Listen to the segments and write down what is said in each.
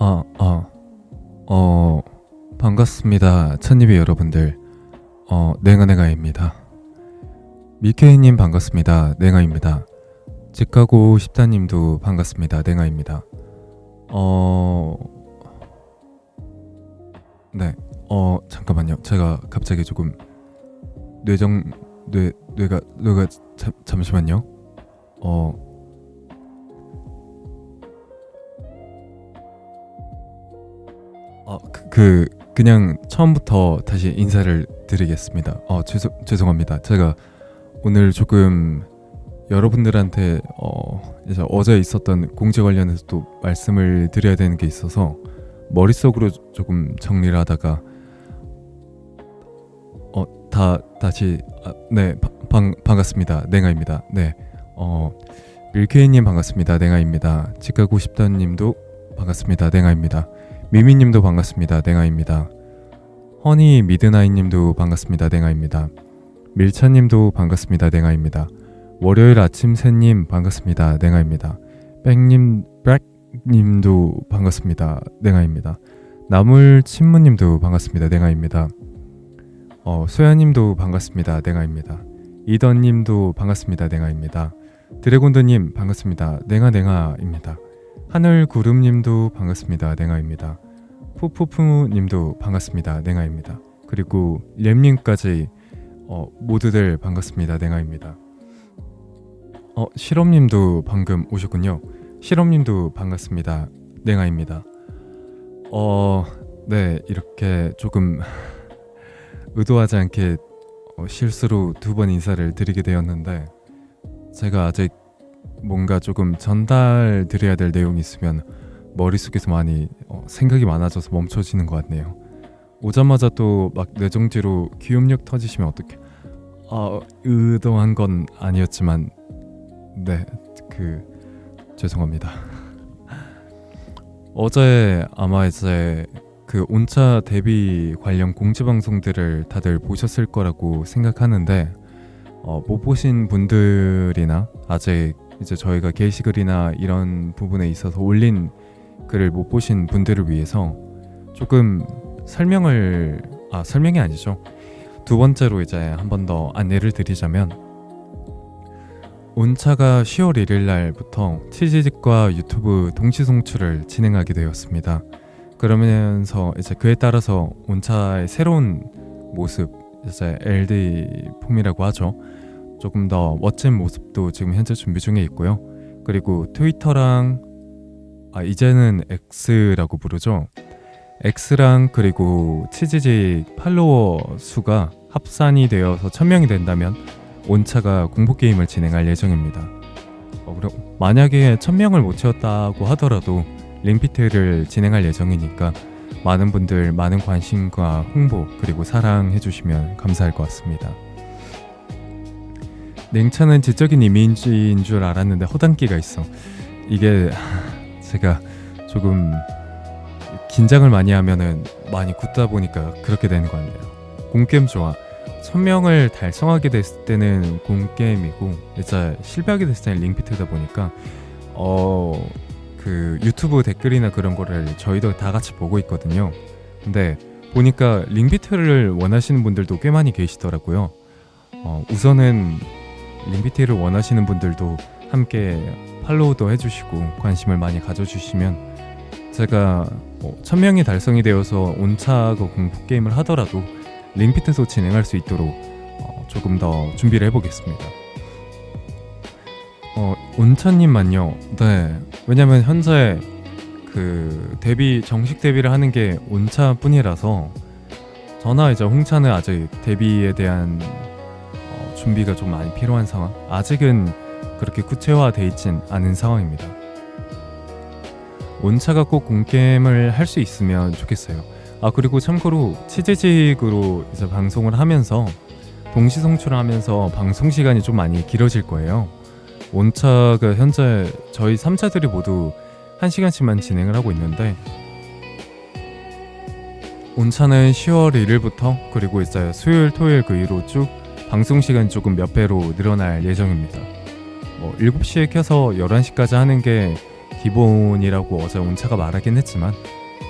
아, 아, 어, 반갑습니다. 천리비 여러분들. 냉아입니다. 미케이님 반갑습니다. 냉아입니다. 직가고 십다님도 반갑습니다. 냉아입니다. 어, 네, 잠깐만요. 제가 갑자기 조금 뇌정, 뇌가, 잠시만요. 어, 그냥 처음부터 다시 인사를 드리겠습니다. 죄송합니다. 제가 오늘 조금 여러분들한테 이제 어제 있었던 공지 관련해서 또 말씀을 드려야 되는 게 있어서 머릿속으로 조금 정리를 하다가 다시 네, 반갑습니다. 냉아입니다. 네, 밀케이님 반갑습니다. 냉아입니다. 직가고 싶다님도 반갑습니다. 냉아입니다. 미미님도 반갑습니다. 냉아입니다. 허니 미드나잇님도 반갑습니다. 냉아입니다. 밀차님도 반갑습니다. 냉아입니다. 월요일 아침 새님 반갑습니다. 냉아입니다. 백님도 반갑습니다. 냉아입니다. 나물 친무님도 반갑습니다. 냉아입니다. 소야님도 반갑습니다. 냉아입니다. 이던님도 반갑습니다. 냉아입니다. 드래곤드님 반갑습니다. 냉아입니다. 하늘구름님도 반갑습니다. 냉아입니다. 푸푸푸님도 반갑습니다. 냉아입니다. 그리고 렘님까지 모두들 반갑습니다. 냉아입니다. 실험님도 방금 오셨군요. 실험님도 반갑습니다. 냉아입니다. 네, 이렇게 조금 의도하지 않게 실수로 두 번 인사를 드리게 되었는데 제가 아직 뭔가 조금 전달 드려야 될 내용이 있으면 머릿속에서 많이 생각이 많아져서 멈춰지는 것 같네요. 오자마자 또 막 뇌정지로 기억력 터지시면 어떡해. 의도한 건 아니었지만 네, 죄송합니다. 어제 아마 이제 그 온차 데뷔 관련 공지 방송들을 다들 보셨을 거라고 생각하는데 못 보신 분들이나 아직 이제 저희가 게시글이나 이런 부분에 있어서 올린 글을 못 보신 분들을 위해서 조금 설명이 아니죠. 두 번째로 이제 한 번 더 안내를 드리자면 온차가 10월 1일 날부터 치즈직과 유튜브 동시 송출을 진행하게 되었습니다. 그러면서 이제 그에 따라서 온차의 새로운 모습, 이제 LD 폼이라고 하죠. 조금 더 멋진 모습도 지금 현재 준비 중에 있고요. 그리고 트위터랑 이제는 X라고 부르죠. X랑 그리고 치즈직 팔로워 수가 합산이 되어서 1000명이 된다면 온차가 공포게임을 진행할 예정입니다. 만약에 1000명을 못 채웠다고 하더라도 링피트를 진행할 예정이니까 많은 분들 많은 관심과 홍보 그리고 사랑해 주시면 감사할 것 같습니다. 냉차는 지적인 이미지인 줄 알았는데 허당기가 있어. 이게 제가 조금 긴장을 많이 하면은 많이 굳다 보니까 그렇게 되는 것 같네요. 공게임 좋아. 1000명을 달성하게 됐을 때는 공게임이고 이제 실패하게 됐을 때는 링피트다 보니까 그 유튜브 댓글이나 그런 거를 저희도 다 같이 보고 있거든요. 근데 보니까 링피트를 원하시는 분들도 꽤 많이 계시더라고요. 우선은 링피트를 원하시는 분들도 함께 팔로우도 해주시고 관심을 많이 가져주시면 제가 1000명이 달성이 되어서 온차고 공포게임을 하더라도 링피트도 진행할 수 있도록 조금 더 준비를 해보겠습니다. 온차님만요. 네, 왜냐면 현재 그 정식 데뷔를 하는 게 온차뿐이라서 저나 이제 홍차는 아직 데뷔에 대한 준비가 좀 많이 필요한 상황. 아직은 그렇게 구체화돼 있진 않은 상황입니다. 온차가 꼭 공게임을 할 수 있으면 좋겠어요. 그리고 참고로 치즈직으로 이제 방송을 하면서 동시 송출을 하면서 방송 시간이 좀 많이 길어질 거예요. 온차가 현재 저희 3차들이 모두 1시간씩만 진행을 하고 있는데 온차는 10월 1일부터 그리고 이제 수요일 토요일 그 이후로 쭉 방송 시간이 조금 몇 배로 늘어날 예정입니다. 7시에 켜서 11시까지 하는 게 기본이라고 어제 온차가 말하긴 했지만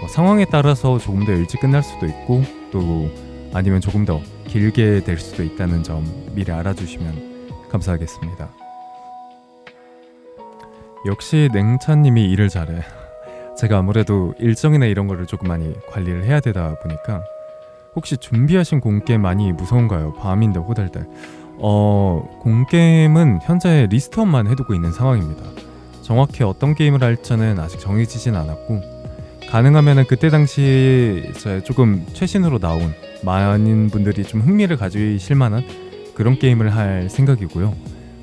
상황에 따라서 조금 더 일찍 끝날 수도 있고 또 아니면 조금 더 길게 될 수도 있다는 점 미리 알아주시면 감사하겠습니다. 역시 냉차님이 일을 잘해. 제가 아무래도 일정이나 이런 거를 조금 많이 관리를 해야 되다 보니까. 혹시 준비하신 공게임 많이 무서운가요? 밤인데 호달달. 공게임은 현재 리스트업만 해두고 있는 상황입니다. 정확히 어떤 게임을 할지는 아직 정해지진 않았고, 가능하면 그때 당시 이제 조금 최신으로 나온 많은 분들이 좀 흥미를 가지실 만한 그런 게임을 할 생각이고요.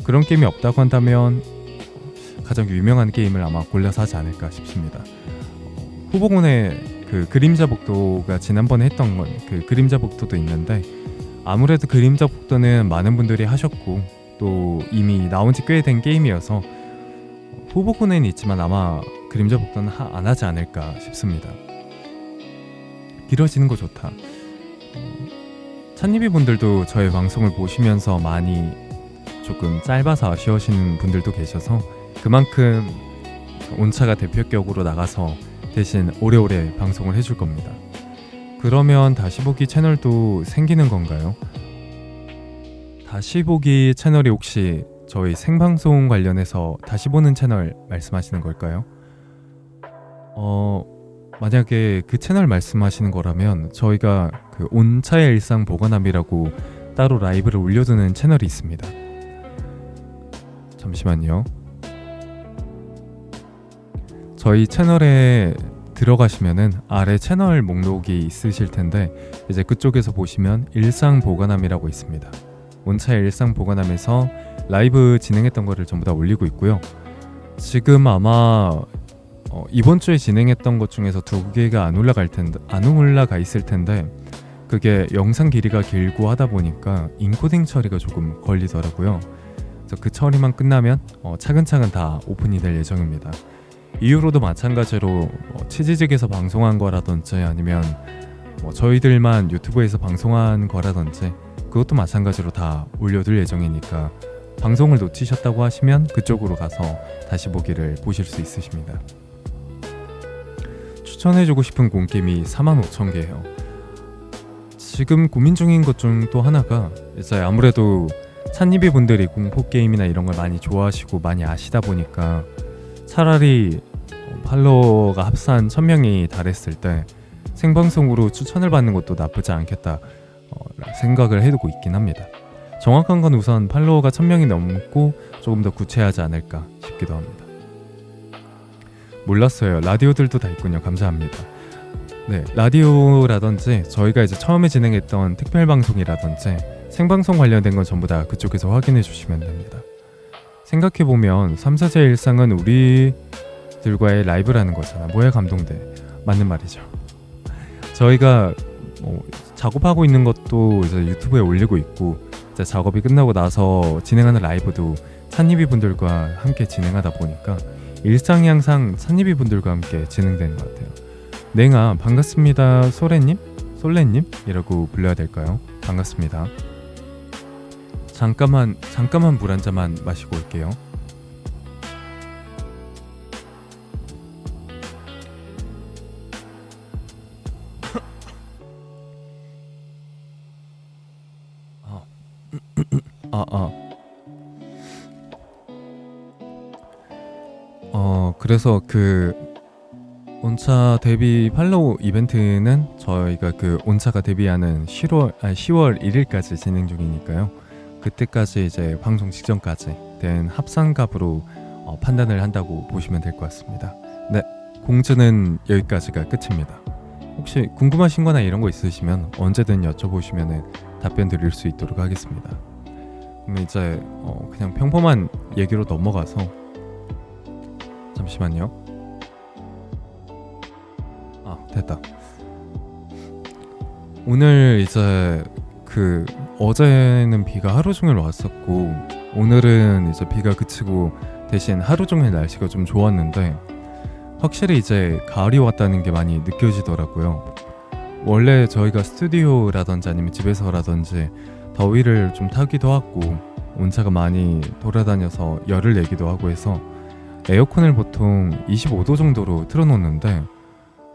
그런 게임이 없다고 한다면 가장 유명한 게임을 아마 골라서 하지 않을까 싶습니다. 후보군의 그 그림자 복도가 지난번에 했던 건 그 그림자 복도도 있는데, 아무래도 그림자 복도는 많은 분들이 하셨고 또 이미 나온 지 꽤 된 게임이어서 후보군에는 있지만 아마 그림자 복도는 안 하지 않을까 싶습니다. 길어지는 거 좋다. 찬니비 분들도 저의 방송을 보시면서 많이 조금 짧아서 아쉬워하시는 분들도 계셔서 그만큼 온차가 대표격으로 나가서 대신 오래오래 방송을 해줄 겁니다. 그러면 다시보기 채널도 생기는 건가요? 다시보기 채널이 혹시 저희 생방송 관련해서 다시 보는 채널 말씀하시는 걸까요? 만약에 그 채널 말씀하시는 거라면 저희가 그 온차의 일상 보관함이라고 따로 라이브를 올려두는 채널이 있습니다. 잠시만요. 저희 채널에 들어가시면은 아래 채널 목록이 있으실 텐데 이제 그쪽에서 보시면 일상 보관함이라고 있습니다. 온차의 일상 보관함에서 라이브 진행했던 거를 전부 다 올리고 있고요. 지금 아마 이번 주에 진행했던 것 중에서 2개가 안 올라가 있을 텐데 그게 영상 길이가 길고 하다 보니까 인코딩 처리가 조금 걸리더라고요. 그래서 그 처리만 끝나면 차근차근 다 오픈이 될 예정입니다. 이후로도 마찬가지로 치지직에서 방송한 거라든지 아니면 저희들만 유튜브에서 방송한 거라든지 그것도 마찬가지로 다 올려둘 예정이니까 방송을 놓치셨다고 하시면 그쪽으로 가서 다시 보기를 보실 수 있으십니다. 추천해주고 싶은 공게임이 45,000개예요. 지금 고민 중인 것 중 또 하나가 이제 아무래도 찬니비 분들이 공포게임이나 이런 걸 많이 좋아하시고 많이 아시다 보니까 차라리 팔로워가 합산 1000명이 달했을 때 생방송으로 추천을 받는 것도 나쁘지 않겠다 생각을 해두고 있긴 합니다. 정확한 건 우선 팔로워가 1000명이 넘고 조금 더 구체하지 않을까 싶기도 합니다. 몰랐어요. 라디오들도 다 있군요. 감사합니다. 네, 라디오라든지 저희가 이제 처음에 진행했던 특별방송이라든지 생방송 관련된 건 전부 다 그쪽에서 확인해 주시면 됩니다. 생각해보면 3사제 일상은 우리들과의 라이브라는 거잖아. 뭐야 감동돼. 맞는 말이죠. 저희가 작업하고 있는 것도 이제 유튜브에 올리고 있고 이제 작업이 끝나고 나서 진행하는 라이브도 찬니비 분들과 함께 진행하다 보니까 일상이 항상 찬니비 분들과 함께 진행되는 것 같아요. 냉아 반갑습니다. 소래님? 솔래님이라고 불러야 될까요? 반갑습니다. 잠깐만 물 한 잔만 마시고 올게요. 그래서 그 온차 데뷔 팔로우 이벤트는 저희가 그 온차가 데뷔하는 10월 1일까지 진행 중이니까요. 그때까지 이제 방송 직전까지 된 합산값으로 판단을 한다고 보시면 될 것 같습니다. 네, 공지는 여기까지가 끝입니다. 혹시 궁금하신 거나 이런 거 있으시면 언제든 여쭤보시면 답변 드릴 수 있도록 하겠습니다. 그럼 이제 그냥 평범한 얘기로 넘어가서 잠시만요. 됐다. 오늘 이제 어제는 비가 하루 종일 왔었고 오늘은 이제 비가 그치고 대신 하루 종일 날씨가 좀 좋았는데 확실히 이제 가을이 왔다는 게 많이 느껴지더라고요. 원래 저희가 스튜디오라든지 아니면 집에서라든지 더위를 좀 타기도 하고 온차가 많이 돌아다녀서 열을 내기도 하고 해서 에어컨을 보통 25도 정도로 틀어놓는데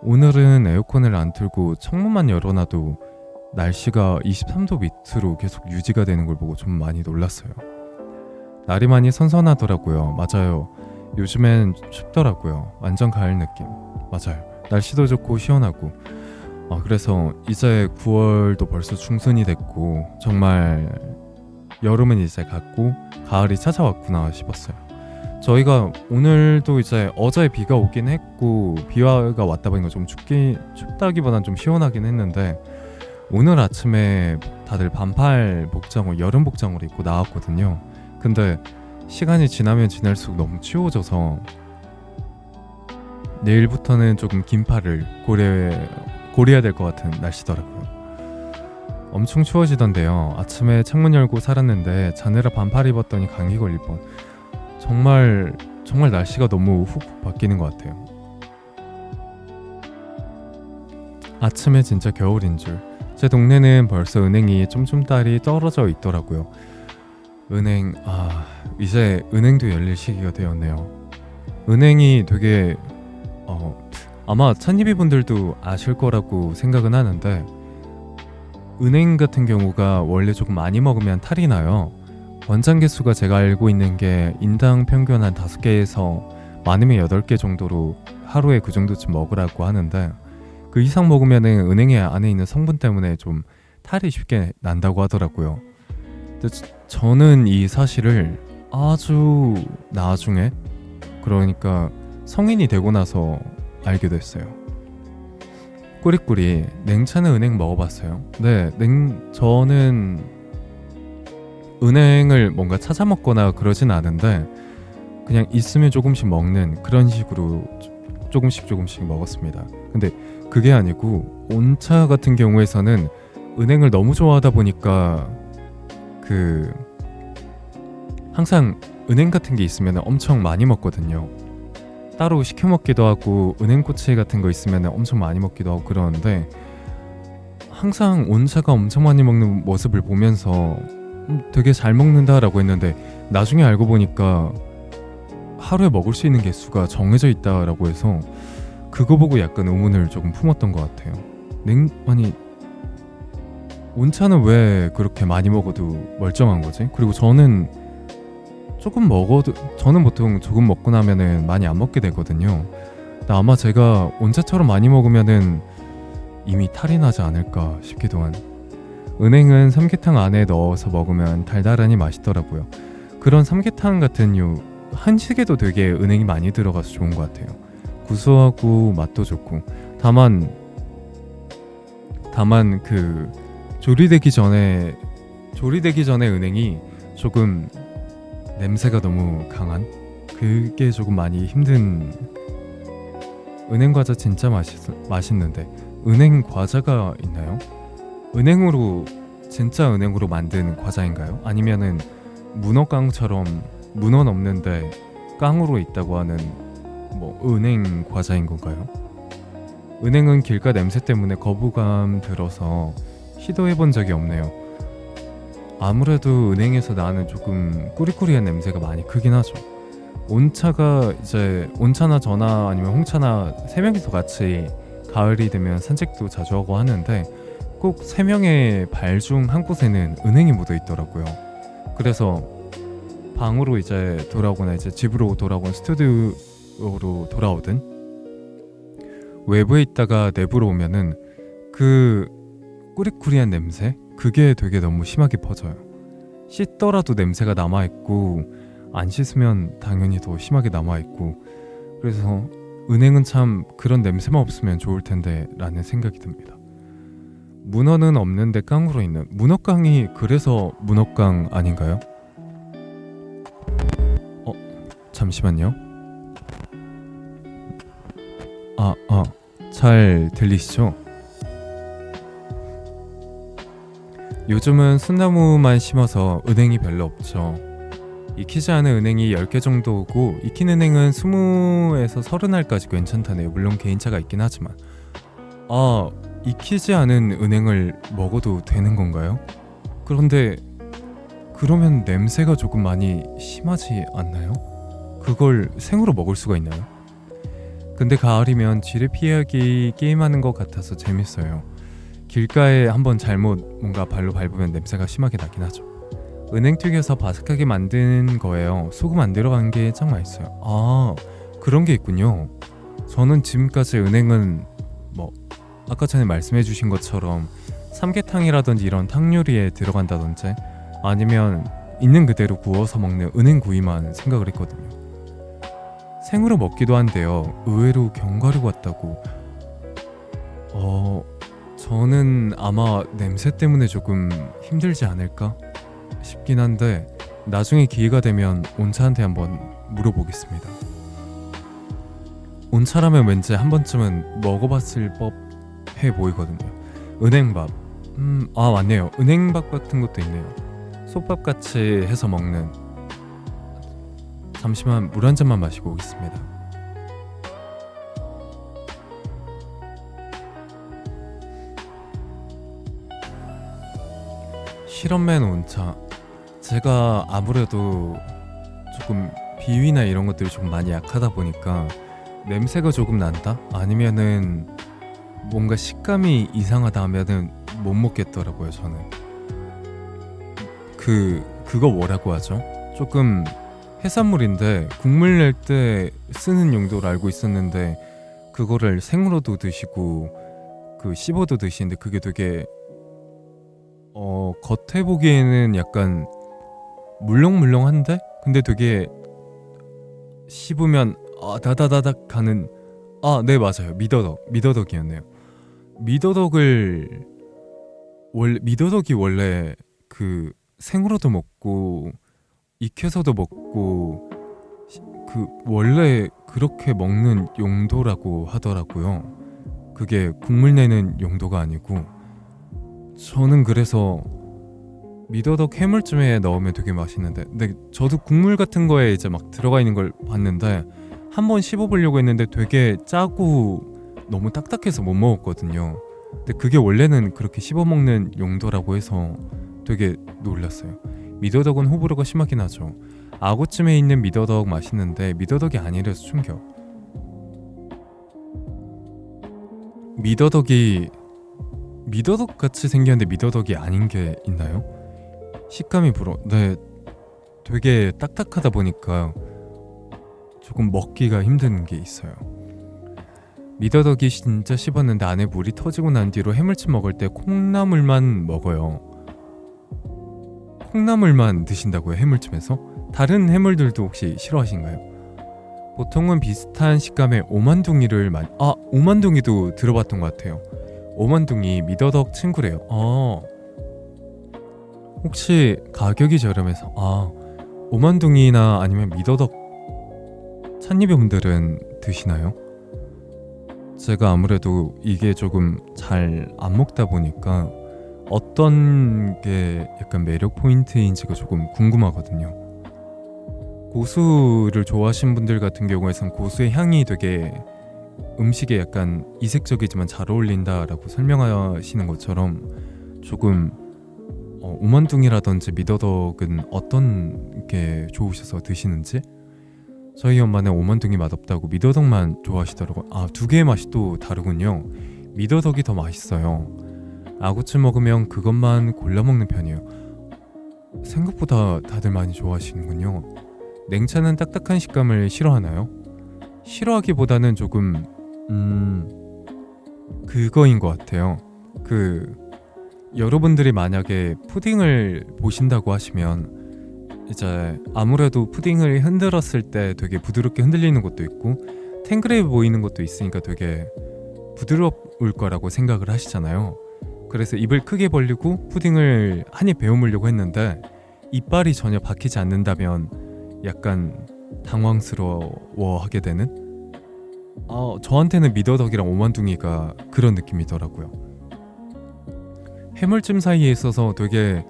오늘은 에어컨을 안 틀고 창문만 열어놔도 날씨가 23도 밑으로 계속 유지가 되는 걸 보고 좀 많이 놀랐어요. 날이 많이 선선하더라고요. 맞아요. 요즘엔 춥더라고요. 완전 가을 느낌. 맞아요. 날씨도 좋고 시원하고. 그래서 이제 9월도 벌써 중순이 됐고 정말 여름은 이제 갔고 가을이 찾아왔구나 싶었어요. 저희가 오늘도 이제 어제 비가 오긴 했고 비가 왔다 보니까 좀 춥다기보단 좀 시원하긴 했는데 오늘 아침에 다들 반팔 복장을 여름 복장으로 입고 나왔거든요. 근데 시간이 지나면 지날수록 너무 추워져서 내일부터는 조금 긴팔을 고려해야 될 것 같은 날씨더라고요. 엄청 추워지던데요. 아침에 창문 열고 살았는데 자느라 반팔 입었더니 감기 걸릴 뻔. 정말 날씨가 너무 훅훅 바뀌는 것 같아요. 아침에 진짜 겨울인 줄. 제 동네는 벌써 은행이 쫌쫌달이 떨어져 있더라고요. 은행, 이제 은행도 열릴 시기가 되었네요. 은행이 되게 아마 찬이비 분들도 아실 거라고 생각은 하는데 은행 같은 경우가 원래 조금 많이 먹으면 탈이 나요. 권장 개수가 제가 알고 있는 게 인당 평균 한 5개에서 많으면 8개 정도로 하루에 그 정도쯤 먹으라고 하는데 그 이상 먹으면은 은행에 안에 있는 성분 때문에 좀 탈이 쉽게 난다고 하더라고요. 근데 저는 이 사실을 아주 나중에, 그러니까 성인이 되고 나서 알게 됐어요. 꾸리꾸리 냉차는 은행 먹어봤어요? 네, 저는 은행을 뭔가 찾아 먹거나 그러진 않은데 그냥 있으면 조금씩 먹는 그런 식으로 조금씩 먹었습니다. 근데 그게 아니고 온차 같은 경우에서는 은행을 너무 좋아하다 보니까 항상 은행 같은 게 있으면 엄청 많이 먹거든요. 따로 시켜 먹기도 하고 은행꼬치 같은 거 있으면 엄청 많이 먹기도 하고 그러는데 항상 온차가 엄청 많이 먹는 모습을 보면서 되게 잘 먹는다라고 했는데 나중에 알고 보니까 하루에 먹을 수 있는 개수가 정해져 있다라고 해서 그거 보고 약간 의문을 조금 품었던 것 같아요. 아니 온차는 왜 그렇게 많이 먹어도 멀쩡한 거지? 그리고 저는 저는 보통 조금 먹고 나면은 많이 안 먹게 되거든요. 근데 아마 제가 온차처럼 많이 먹으면은 이미 탈이 나지 않을까 싶기도 한. 은행은 삼계탕 안에 넣어서 먹으면 달달하니 맛있더라고요. 그런 삼계탕 같은 한식에도 되게 은행이 많이 들어가서 좋은 것 같아요. 구수하고 맛도 좋고. 다만 그 조리되기 전에 은행이 조금 냄새가 너무 강한, 그게 조금 많이 힘든. 은행 과자 진짜 맛있는데 은행 과자가 있나요? 진짜 은행으로 만든 과자인가요? 아니면은 문어깡처럼 문어는 없는데 깡으로 있다고 하는 은행 과자인 건가요? 은행은 길가 냄새 때문에 거부감 들어서 시도해본 적이 없네요. 아무래도 은행에서 나는 조금 꾸리꾸리한 냄새가 많이 크긴 하죠. 온차가 이제 온차나 저나 아니면 홍차나 세 명이서 같이 가을이 되면 산책도 자주 하고 하는데 꼭 세 명의 발 중 한 곳에는 은행이 묻어 있더라고요. 그래서 방으로 이제 돌아오거나 이제 집으로 돌아오건 스튜디오로 돌아오든 외부에 있다가 내부로 오면은 그 꾸리꾸리한 냄새? 그게 되게 너무 심하게 퍼져요. 씻더라도 냄새가 남아있고 안 씻으면 당연히 더 심하게 남아있고, 그래서 은행은 참 그런 냄새만 없으면 좋을 텐데 라는 생각이 듭니다. 문어는 없는데 깡으로 있는, 문어깡이 그래서 문어깡 아닌가요? 잠시만요. 잘 들리시죠? 요즘은 순나무만 심어서 은행이 별로 없죠. 익히지 않은 은행이 10개 정도 오고 익힌 은행은 20에서 30알까지 괜찮다네요. 물론 개인차가 있긴 하지만. 익히지 않은 은행을 먹어도 되는 건가요? 그런데 그러면 냄새가 조금 많이 심하지 않나요? 그걸 생으로 먹을 수가 있나요? 근데 가을이면 쥐를 피하기 게임하는 것 같아서 재밌어요. 길가에 한번 잘못 뭔가 발로 밟으면 냄새가 심하게 나긴 하죠. 은행 튀겨서 바삭하게 만든 거예요. 소금 안 들어간 게 짱 맛있어요. 아, 그런 게 있군요. 저는 지금까지 은행은 뭐 아까 전에 말씀해 주신 것처럼 삼계탕이라든지 이런 탕 요리에 들어간다든지 아니면 있는 그대로 구워서 먹는 은행구이만 생각을 했거든요. 생으로 먹기도 한데요. 의외로 견과류 같다고. 저는 아마 냄새 때문에 조금 힘들지 않을까 싶긴 한데 나중에 기회가 되면 온차한테 한번 물어보겠습니다. 온차라면 왠지 한 번쯤은 먹어봤을 법해 보이거든요. 은행밥. 맞네요. 은행밥 같은 것도 있네요. 솥밥 같이 해서 먹는. 잠시만 물 한 잔만 마시고 오겠습니다. 실험맨 온차. 제가 아무래도 조금 비위나 이런 것들이 좀 많이 약하다 보니까 냄새가 조금 난다? 아니면은 뭔가 식감이 이상하다 하면은 못 먹겠더라고요. 저는 그거 뭐라고 하죠? 조금 해산물인데 국물 낼 때 쓰는 용도로 알고 있었는데 그거를 생으로도 드시고 그 씹어도 드시는데 그게 되게 겉에 보기에는 약간 물렁물렁한데 근데 되게 씹으면 다다다닥 가는. 네, 맞아요. 미더덕이었네요. 미더덕이 원래 그 생으로도 먹고 익혀서도 먹고 그 원래 그렇게 먹는 용도라고 하더라고요. 그게 국물 내는 용도가 아니고. 저는 그래서 미더덕 해물찜에 넣으면 되게 맛있는데 근데 저도 국물 같은 거에 이제 막 들어가 있는 걸 봤는데 한번 씹어보려고 했는데 되게 짜고 너무 딱딱해서 못 먹었거든요. 근데 그게 원래는 그렇게 씹어먹는 용도라고 해서 되게 놀랐어요. 미더덕은 호불호가 심하긴 하죠. 아구찜에 있는 미더덕 맛있는데 미더덕이 아니라서 충격. 미더덕 같이 생겼는데 미더덕이 아닌 게 있나요? 식감이 네, 되게 딱딱하다 보니까 조금 먹기가 힘든 게 있어요. 미더덕이 진짜 씹었는데 안에 물이 터지고 난 뒤로 해물찜 먹을 때 콩나물만 먹어요. 콩나물만 드신다고요? 해물찜에서? 다른 해물들도 혹시 싫어하신가요? 보통은 비슷한 식감의 오만둥이를 오만둥이도 들어봤던 것 같아요. 오만둥이 미더덕 친구래요. 혹시 가격이 저렴해서 오만둥이나 아니면 미더덕 찻잎분들은 드시나요? 제가 아무래도 이게 조금 잘 안 먹다 보니까 어떤 게 약간 매력 포인트인지가 조금 궁금하거든요. 고수를 좋아하시는 분들 같은 경우에선 고수의 향이 되게 음식에 약간 이색적이지만 잘 어울린다라고 설명하시는 것처럼 조금 오만둥이라든지 미더덕은 어떤 게 좋으셔서 드시는지. 저희 엄마는 오만둥이 맛없다고 미더덕만 좋아하시더라고요. 두 개의 맛이 또 다르군요. 미더덕이 더 맛있어요. 아구찜 먹으면 그것만 골라 먹는 편이에요. 생각보다 다들 많이 좋아하시는군요. 냉차는 딱딱한 식감을 싫어하나요? 싫어하기보다는 조금 그거인 것 같아요. 여러분들이 만약에 푸딩을 보신다고 하시면 이제 아무래도 푸딩을 흔들었을 때 되게 부드럽게 흔들리는 것도 있고 탱글해 보이는 것도 있으니까 되게 부드러울 거라고 생각을 하시잖아요. 그래서 입을 크게 벌리고 푸딩을 한 입 베어물려고 했는데 이빨이 전혀 박히지 않는다면 약간 당황스러워하게 되는? 저한테는 미더덕이랑 오만둥이가 그런 느낌이더라고요. 해물찜 사이에 있어서 되게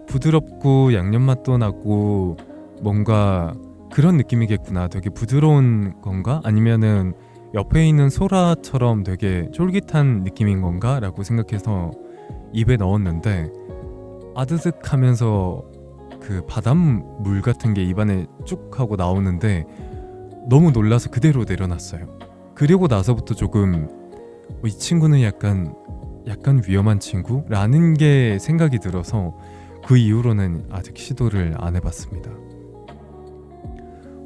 부드럽고 양념 맛도 나고 뭔가 그런 느낌이겠구나. 되게 부드러운 건가? 아니면은 옆에 있는 소라처럼 되게 쫄깃한 느낌인 건가? 라고 생각해서 입에 넣었는데 아드득하면서 그 바닷물 같은 게 입안에 쭉 하고 나오는데 너무 놀라서 그대로 내려놨어요. 그리고 나서부터 조금 이 친구는 약간 위험한 친구라는 게 생각이 들어서 그 이후로는 아직 시도를 안 해봤습니다.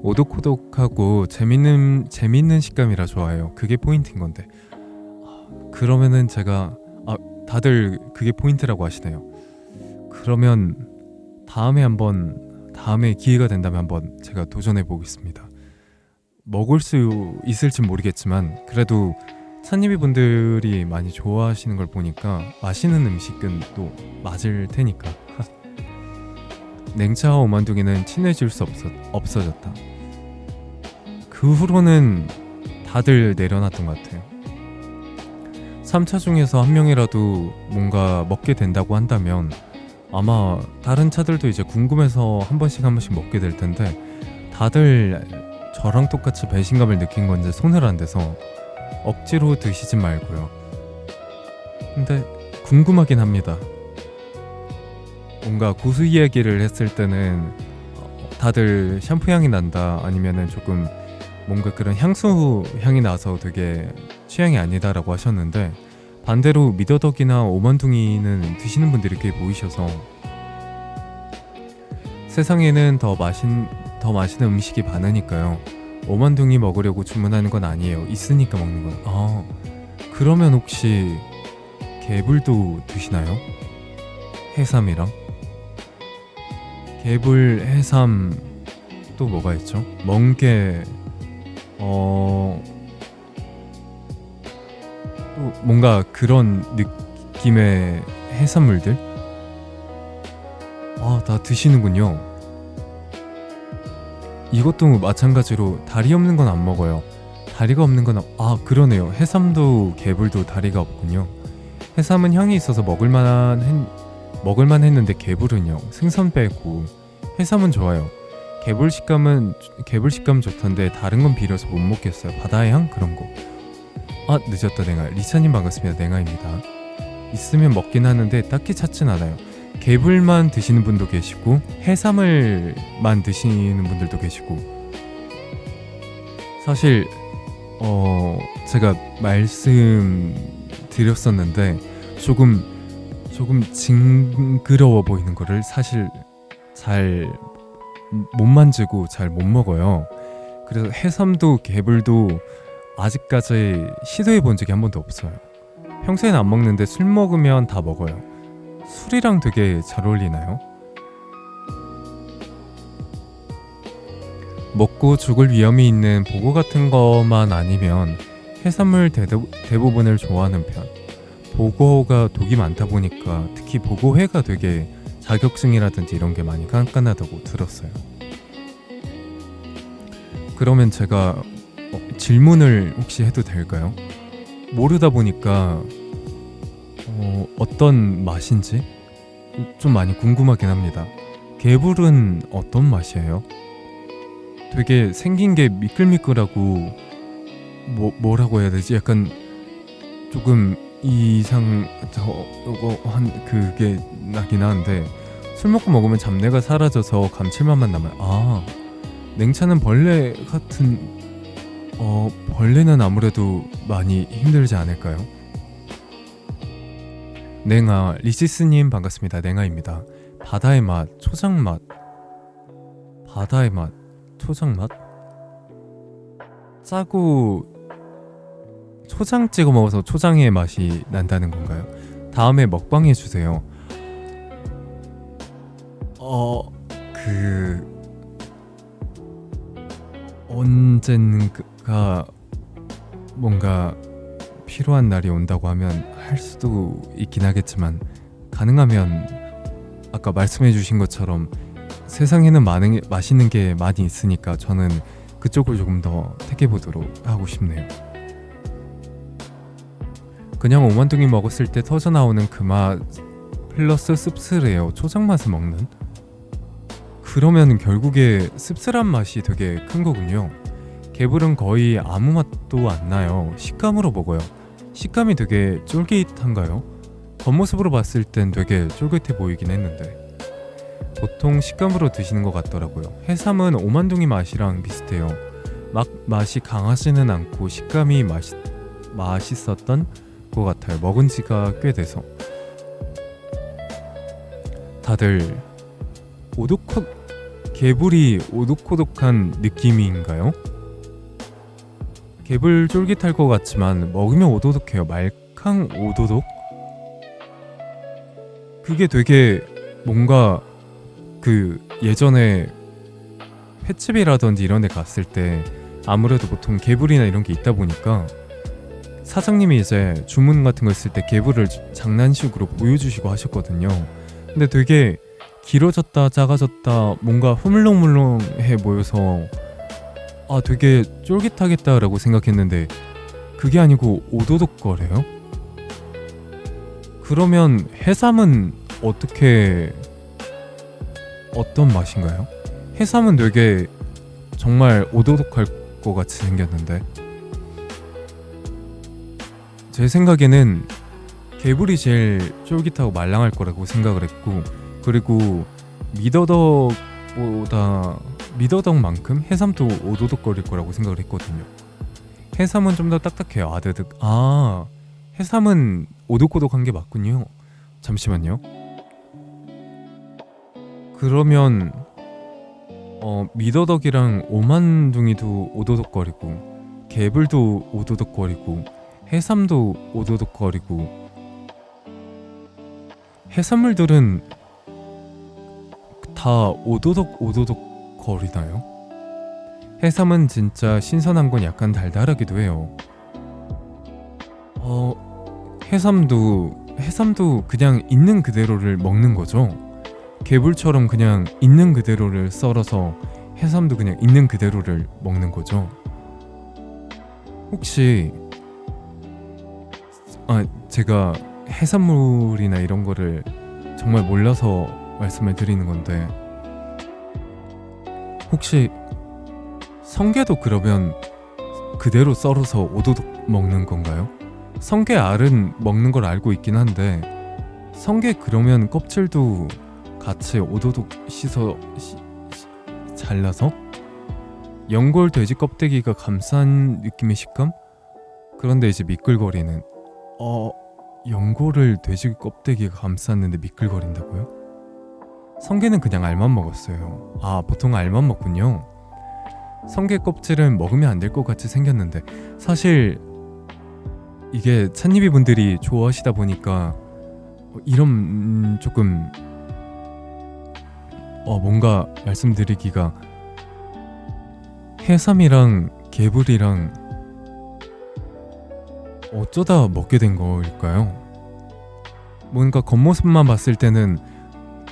오독오독하고 재밌는 식감이라 좋아해요. 그게 포인트인 건데. 그러면은 제가 다들 그게 포인트라고 하시네요. 그러면 다음에 기회가 된다면 한번 제가 도전해 보겠습니다. 먹을 수 있을진 모르겠지만 그래도 찬이비 분들이 많이 좋아하시는 걸 보니까 맛있는 음식은 또 맞을 테니까. 냉차와 오만둥이는 친해질 수 없어졌다. 그 후로는 다들 내려놨던 것 같아요. 3차 중에서 한 명이라도 뭔가 먹게 된다고 한다면 아마 다른 차들도 이제 궁금해서 한 번씩 먹게 될 텐데 다들 저랑 똑같이 배신감을 느낀 건지 손을 안 대서 억지로 드시진 말고요. 근데 궁금하긴 합니다. 뭔가 고수 이야기를 했을 때는 다들 샴푸 향이 난다 아니면은 조금 뭔가 그런 향수 향이 나서 되게 취향이 아니다라고 하셨는데 반대로 미더덕이나 오만둥이는 드시는 분들이 꽤 보이셔서 세상에는 더 맛있는 음식이 많으니까요. 오만둥이 먹으려고 주문하는 건 아니에요. 있으니까 먹는 건. 그러면 혹시 개불도 드시나요? 해삼이랑? 개불, 해삼 또 뭐가 있죠? 멍게 또 뭔가 그런 느낌의 해산물들? 다 드시는군요. 이것도 마찬가지로 다리 없는 건 안 먹어요. 다리가 없는 건 그러네요. 해삼도 개불도 다리가 없군요. 해삼은 향이 있어서 먹을만 했는데 개불은요. 생선 빼고 해삼은 좋아요. 개불 식감 좋던데 다른 건 비려서 못 먹겠어요. 바다의 향 그런 거. 늦었다 냉아. 리차님 반갑습니다. 냉아입니다. 있으면 먹긴 하는데 딱히 찾진 않아요. 개불만 드시는 분도 계시고 해삼을만 드시는 분들도 계시고 사실 제가 말씀드렸었는데 조금 징그러워 보이는 거를 사실 잘 못 만지고 잘 못 먹어요. 그래서 해삼도 개불도 아직까지 시도해 본 적이 한 번도 없어요. 평소에는 안 먹는데 술 먹으면 다 먹어요. 술이랑 되게 잘 어울리나요? 먹고 죽을 위험이 있는 보고 같은 것만 아니면 해산물 대부분을 좋아하는 편. 보고가 독이 많다 보니까 특히 보고회가 되게 자격증이라든지 이런 게 많이 깐깐하다고 들었어요. 그러면 제가 질문을 혹시 해도 될까요? 모르다 보니까 어떤 맛인지 좀 많이 궁금하긴 합니다. 개불은 어떤 맛이에요? 되게 생긴 게 미끌미끌하고 뭐라고 해야 되지? 약간 조금 그게 나긴 하는데 술 먹고 먹으면 잡내가 사라져서 감칠맛만 남아요. 냉차는 벌레 같은 벌레는 아무래도 많이 힘들지 않을까요? 냉아, 리시스님 반갑습니다. 냉아입니다. 바다의 맛, 초장맛. 초장맛? 짜고 초장 찍어 먹어서 초장의 맛이 난다는 건가요? 다음에 먹방 해주세요. 언젠가 뭔가 필요한 날이 온다고 하면 할 수도 있긴 하겠지만 가능하면 아까 말씀해 주신 것처럼 세상에는 맛있는 게 많이 있으니까 저는 그쪽을 조금 더 택해보도록 하고 싶네요. 그냥 오만둥이 먹었을 때 터져나오는 그 맛 플러스 씁쓸해요. 초장 맛을 먹는? 그러면 결국에 씁쓸한 맛이 되게 큰 거군요. 개불은 거의 아무 맛도 안 나요. 식감으로 먹어요. 식감이 되게 쫄깃한가요? 겉모습으로 봤을 땐 되게 쫄깃해 보이긴 했는데 보통 식감으로 드시는 것 같더라고요. 해삼은 오만둥이 맛이랑 비슷해요. 막 맛이 강하지는 않고 식감이 맛있었던 것 같아요. 먹은 지가 꽤 돼서. 다들 개불이 오독오독한 느낌인가요? 개불 쫄깃할 것 같지만 먹으면 오도독해요. 말캉 오도독? 그게 되게 뭔가 그 예전에 횟집이라든지 이런 데 갔을 때 아무래도 보통 개불이나 이런 게 있다 보니까 사장님이 이제 주문 같은 거 했을 때 개불을 장난식으로 보여주시고 하셨거든요. 근데 되게 길어졌다 작아졌다 뭔가 흐물렁물렁해 보여서 되게 쫄깃하겠다라고 생각했는데 그게 아니고 오도독거려요? 그러면 해삼은 어떤 맛인가요? 해삼은 되게 정말 오도독할 것 같이 생겼는데 제 생각에는 개불이 제일 쫄깃하고 말랑할 거라고 생각을 했고, 그리고 미더덕만큼 해삼도 오도독거릴 거라고 생각을 했거든요. 해삼은 좀 더 딱딱해요. 아드득. 해삼은 오독오독한 게 맞군요. 잠시만요. 그러면 미더덕이랑 오만둥이도 오도독거리고 개불도 오도독거리고 해삼도 오도독거리고 해산물들은 다 오도독 거리나요? 해삼은 진짜 신선한 건 약간 달달하기도 해요. 해삼도 그냥 있는 그대로를 먹는 거죠. 개불처럼 그냥 있는 그대로를 썰어서 해삼도 그냥 있는 그대로를 먹는 거죠. 혹시 제가 해산물이나 이런 거를 정말 몰라서 말씀을 드리는 건데 혹시 성게도 그러면 그대로 썰어서 오도독 먹는 건가요? 성게 알은 먹는 걸 알고 있긴 한데 성게 그러면 껍질도 같이 오도독 잘라서 연골 돼지 껍데기가 감싼 느낌의 식감? 그런데 이제 미끌거리는 연골을 돼지 껍데기가 감쌌는데 미끌거린다고요? 성게는 그냥 알만 먹었어요. 보통 알만 먹군요. 성게 껍질은 먹으면 안 될 것 같이 생겼는데 사실 이게 찬니비 분들이 좋아하시다 보니까 이런 조금 뭔가 말씀드리기가 해삼이랑 개불이랑 어쩌다 먹게 된 거일까요? 뭔가 겉모습만 봤을 때는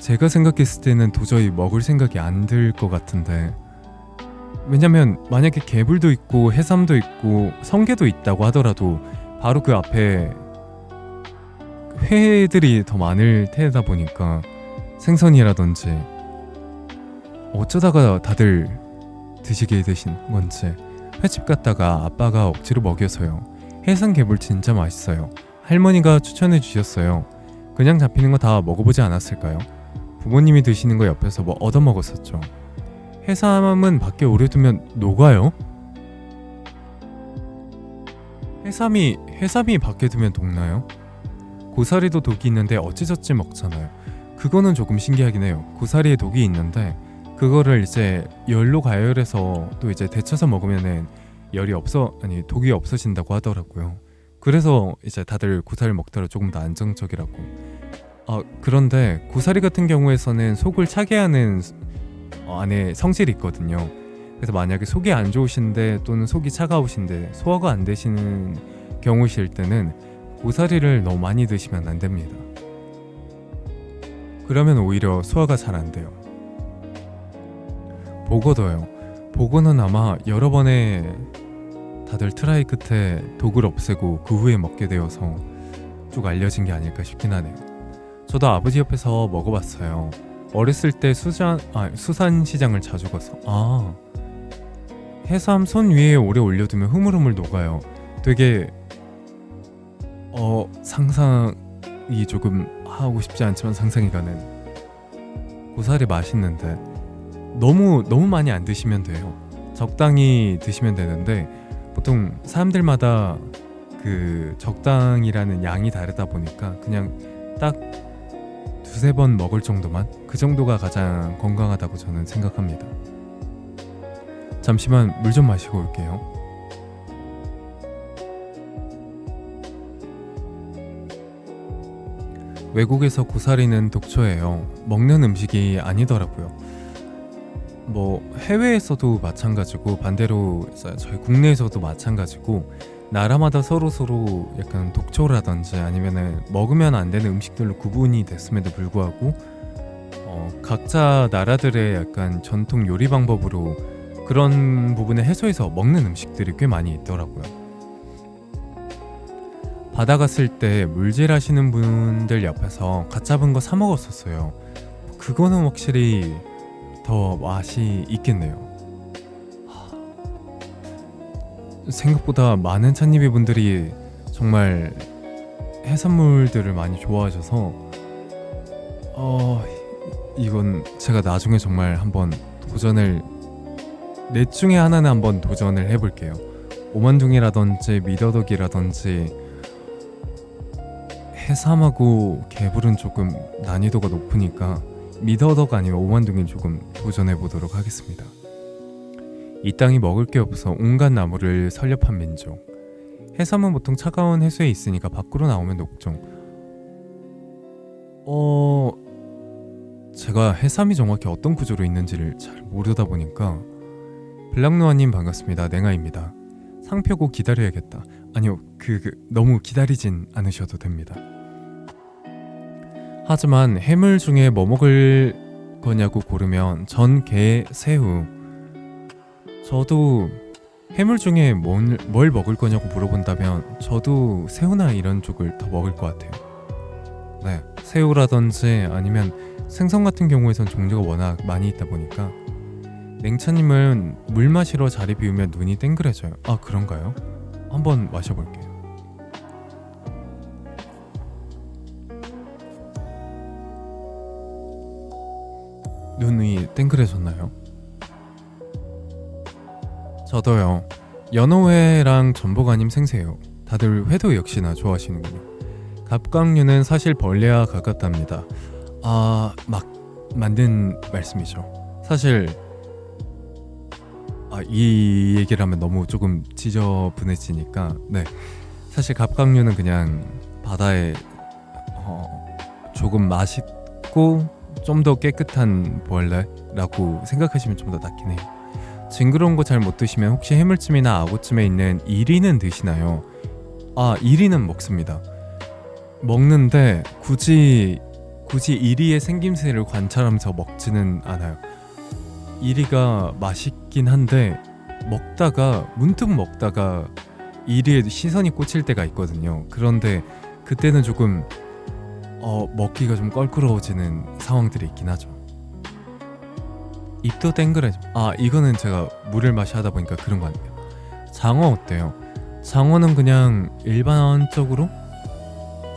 제가 생각했을 때는 도저히 먹을 생각이 안 들 것 같은데 왜냐면 만약에 개불도 있고 해삼도 있고 성게도 있다고 하더라도 바로 그 앞에 회들이 더 많을 테다 보니까 생선이라든지 어쩌다가 다들 드시게 되신 건지 횟집 갔다가 아빠가 억지로 먹여서요. 해삼 개불 진짜 맛있어요. 할머니가 추천해 주셨어요. 그냥 잡히는 거 다 먹어보지 않았을까요? 부모님이 드시는 거 옆에서 뭐 얻어먹었었죠. 해삼은 밖에 오래 두면 녹아요? 해삼이 밖에 두면 녹나요? 고사리도 독이 있는데 어찌저찌 먹잖아요. 그거는 조금 신기하긴 해요. 고사리에 독이 있는데 그거를 이제 열로 가열해서 또 이제 데쳐서 먹으면은 독이 없어진다고 하더라고요. 그래서 이제 다들 고사리를 먹더라도 조금 더 안정적이라고. 그런데 고사리 같은 경우에서는 속을 차게 하는 안에 성질이 있거든요. 그래서 만약에 속이 안 좋으신데 또는 속이 차가우신데 소화가 안 되시는 경우실 때는 고사리를 너무 많이 드시면 안 됩니다. 그러면 오히려 소화가 잘 안 돼요. 보고도요. 보고는 아마 여러 번의 다들 트라이 끝에 독을 없애고 그 후에 먹게 되어서 쭉 알려진 게 아닐까 싶긴 하네요. 저도 아버지 옆에서 먹어봤어요. 어렸을 때 수산시장을 자주 가서 해삼 손 위에 오래 올려두면 흐물흐물 녹아요. 되게 상상이 조금 하고 싶지 않지만 상상이 가는. 고사리 맛있는데 너무 많이 안 드시면 돼요. 적당히 드시면 되는데 보통 사람들마다 그 적당이라는 양이 다르다 보니까 그냥 딱 두세 번 먹을 정도만, 그 정도가 가장 건강하다고 저는 생각합니다. 잠시만 물 좀 마시고 올게요. 외국에서 고사리는 독초예요. 먹는 음식이 아니더라고요. 뭐 해외에서도 마찬가지고 반대로 저희 국내에서도 마찬가지고 나라마다 서로 약간 독초라든지 아니면은 먹으면 안 되는 음식들로 구분이 됐음에도 불구하고 각자 나라들의 약간 전통 요리 방법으로 그런 부분을 해소해서 먹는 음식들이 꽤 많이 있더라고요. 바다 갔을 때 물질 하시는 분들 옆에서 갓 잡은 거 사 먹었었어요. 그거는 확실히 더 맛이 있겠네요. 생각보다 많은 찬니비 분들이 정말 해산물들을 많이 좋아하셔서 이건 제가 나중에 정말 한번 도전을, 넷 중에 하나는 한번 도전을 해볼게요. 오만둥이라든지 미더덕이라든지 해삼하고 개불은 조금 난이도가 높으니까 미더덕 아니면 오만둥이 조금 도전해보도록 하겠습니다. 이 땅이 먹을 게 없어 온갖 나무를 설렵한 민족. 해삼은 보통 차가운 해수에 있으니까 밖으로 나오면 녹종. 제가 해삼이 정확히 어떤 구조로 있는지를 잘 모르다 보니까. 블랑노아님 반갑습니다. 냉아입니다. 상표고 기다려야겠다. 아니요, 너무 기다리진 않으셔도 됩니다. 하지만 해물 중에 뭐 먹을 거냐고 고르면 전, 게, 새우. 저도 해물 중에 뭘 먹을 거냐고 물어본다면 저도 새우나 이런 쪽을 더 먹을 것 같아요. 네, 새우라든지 아니면 생선 같은 경우에선 종류가 워낙 많이 있다 보니까. 냉차님은 물 마시러 자리 비우면 눈이 땡그래져요. 아, 그런가요? 한번 마셔볼게요. 눈이 땡그래졌나요? 저도요. 연어회랑 전복 아님 생새우. 다들 회도 역시나 좋아하시는군요. 갑각류는 사실 벌레와 가깝답니다. 막 맞는 말씀이죠. 사실 이 얘기를 하면 너무 조금 지저분해지니까, 네, 사실 갑각류는 그냥 바다에 조금 맛있고 좀 더 깨끗한 벌레라고 생각하시면 좀 더 낫긴 해요. 징그러운 거 잘 못 드시면 혹시 해물찜이나 아구찜에 있는 이리는 드시나요? 이리는 먹습니다. 먹는데 굳이 이리의 생김새를 관찰하면서 먹지는 않아요. 이리가 맛있긴 한데 문득 먹다가 이리에 시선이 꽂힐 때가 있거든요. 그런데 그때는 조금 먹기가 좀 껄끄러워지는 상황들이 있긴 하죠. 입도 땡그래져. 이거는 제가 물을 마시하다 보니까 그런 거 같네요. 장어 어때요? 장어는 그냥 일반적으로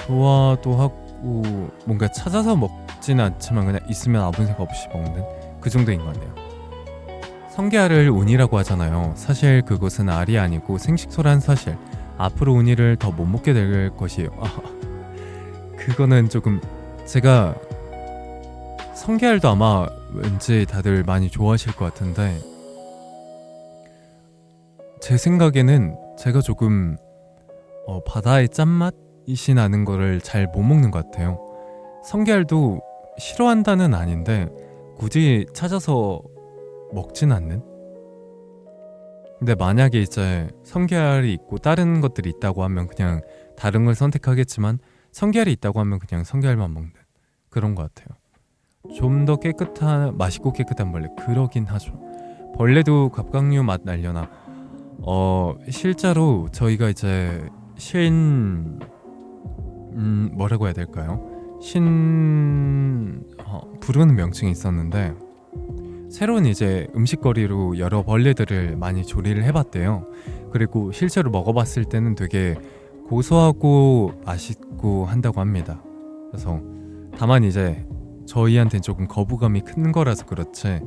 좋아도 하고 뭔가 찾아서 먹지는 않지만 그냥 있으면 아무 생각 없이 먹는 그 정도인 것 같네요. 성게알을 운이라고 하잖아요. 사실 그것은 알이 아니고 생식소란 사실. 앞으로 운이를 더 못 먹게 될 것이에요. 그거는 조금, 제가 성게알도 아마 왠지 다들 많이 좋아하실 것 같은데 제 생각에는 제가 조금 바다의 짠맛이 나는 거를 잘 못 먹는 것 같아요. 성게알도 싫어한다는 아닌데 굳이 찾아서 먹진 않는? 근데 만약에 이제 성게알이 있고 다른 것들이 있다고 하면 그냥 다른 걸 선택하겠지만 성게알이 있다고 하면 그냥 성게알만 먹는 그런 것 같아요. 좀 더 맛있고 깨끗한 벌레, 그러긴 하죠. 벌레도 갑각류 맛 날려나. 실제로 저희가 이제 뭐라고 해야 될까요? 부르는 명칭이 있었는데 새로운 이제 음식거리로 여러 벌레들을 많이 조리를 해봤대요. 그리고 실제로 먹어봤을 때는 되게 고소하고 맛있고 한다고 합니다. 그래서 다만 이제 저희한테는 조금 거부감이 큰 거라서 그렇지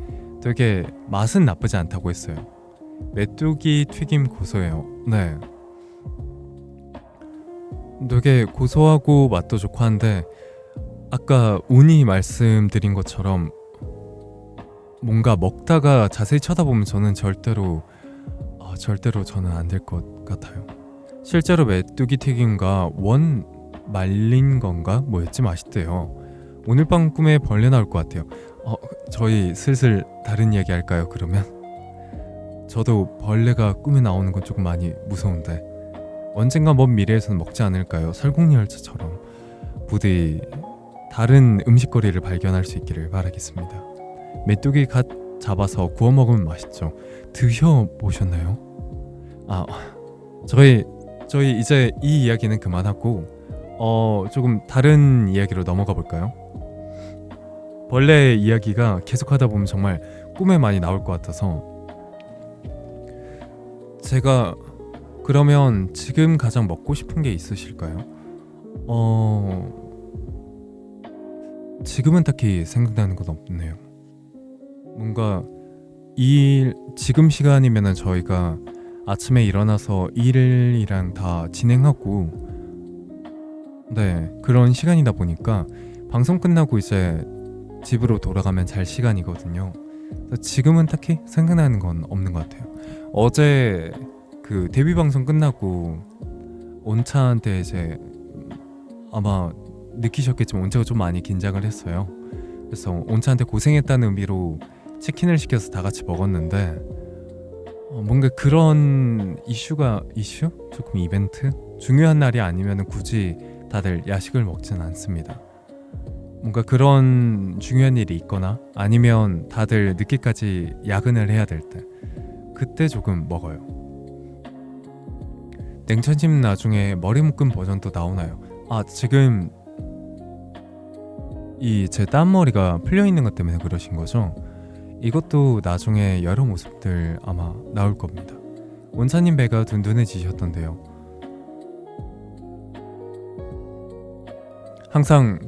되게 맛은 나쁘지 않다고 했어요. 메뚜기 튀김 고소해요. 네, 되게 고소하고 맛도 좋고 한데 아까 운이 말씀드린 것처럼 뭔가 먹다가 자세히 쳐다보면 저는 절대로 저는 안 될 것 같아요. 실제로 메뚜기 튀김과 원 말린 건가 뭐였지 맛있대요. 오늘 밤 꿈에 벌레 나올 것 같아요. 저희 슬슬 다른 이야기 할까요? 그러면 저도 벌레가 꿈에 나오는 건 조금 많이 무서운데 언젠가 먼 미래에서는 먹지 않을까요? 설국열차처럼 부디 다른 음식거리를 발견할 수 있기를 바라겠습니다. 메뚜기 갓 잡아서 구워 먹으면 맛있죠. 드셔보셨나요? 저희 이제 이 이야기는 그만하고 조금 다른 이야기로 넘어가 볼까요? 벌레 이야기가 계속하다 보면 정말 꿈에 많이 나올 것 같아서 제가 그러면 지금 가장 먹고 싶은 게 있으실까요? 지금은 딱히 생각나는 건 없네요. 뭔가 지금 시간이면은 저희가 아침에 일어나서 일이랑 다 진행하고 네, 그런 시간이다 보니까 방송 끝나고 이제 집으로 돌아가면 잘 시간이거든요. 지금은 딱히 생각나는 건 없는 것 같아요. 어제 그 데뷔 방송 끝나고 온차한테 이제 아마 느끼셨겠지만 온차가 좀 많이 긴장을 했어요. 그래서 온차한테 고생했다는 의미로 치킨을 시켜서 다 같이 먹었는데 뭔가 그런 이슈? 조금 이벤트? 중요한 날이 아니면 굳이 다들 야식을 먹진 않습니다. 뭔가 그런 중요한 일이 있거나 아니면 다들 늦게까지 야근을 해야 될 때 그때 조금 먹어요. 냉천찜 나중에 머리 묶음 버전도 나오나요? 지금 이 제 딴머리가 풀려있는 것 때문에 그러신 거죠? 이것도 나중에 여러 모습들 아마 나올 겁니다. 원차님 배가 든든해지셨던데요. 항상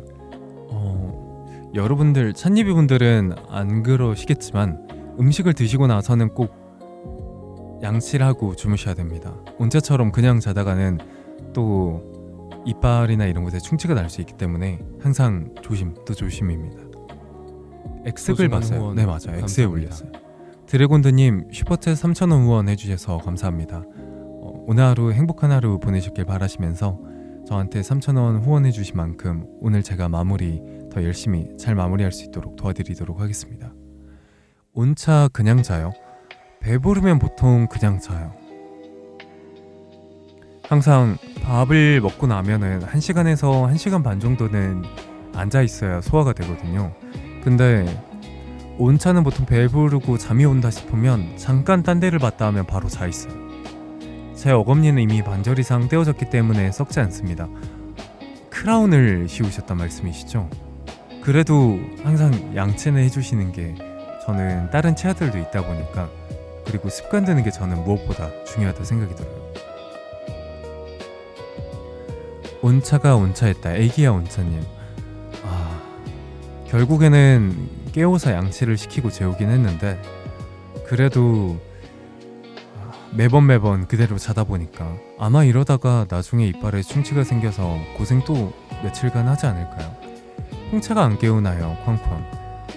여러분들 찬예비 분들은 안 그러시겠지만 음식을 드시고 나서는 꼭 양치를 하고 주무셔야 됩니다. 온차처럼 그냥 자다가는 또 이빨이나 이런 곳에 충치가 날 수 있기 때문에 항상 조심입니다. 엑스글 봤어요. 네 맞아요. 엑스에 올렸어요. 드래곤드님 슈퍼챗 3,000원 후원 해주셔서 감사합니다. 오늘 하루 행복한 하루 보내셨길 바라시면서 저한테 3,000원 후원해 주신 만큼 오늘 제가 마무리 더 열심히 잘 마무리할 수 있도록 도와드리도록 하겠습니다. 온차 그냥 자요? 배부르면 보통 그냥 자요. 항상 밥을 먹고 나면은 1시간에서 1시간 반 정도는 앉아 있어야 소화가 되거든요. 근데 온차는 보통 배부르고 잠이 온다 싶으면 잠깐 딴 데를 봤다 하면 바로 자 있어요. 제 어금니는 이미 반절 이상 떼어졌기 때문에 썩지 않습니다. 크라운을 씌우셨단 말씀이시죠? 그래도 항상 양치는 해주시는 게 저는 다른 치아들도 있다 보니까 그리고 습관 드는 게 저는 무엇보다 중요하다 생각이 들어요. 온차가 온차했다. 애기야 온차님. 결국에는 깨워서 양치를 시키고 재우긴 했는데 그래도 매번 그대로 자다 보니까 아마 이러다가 나중에 이빨에 충치가 생겨서 고생 또 며칠간 하지 않을까요? 홍차가 안 깨우나요? 쾅쾅.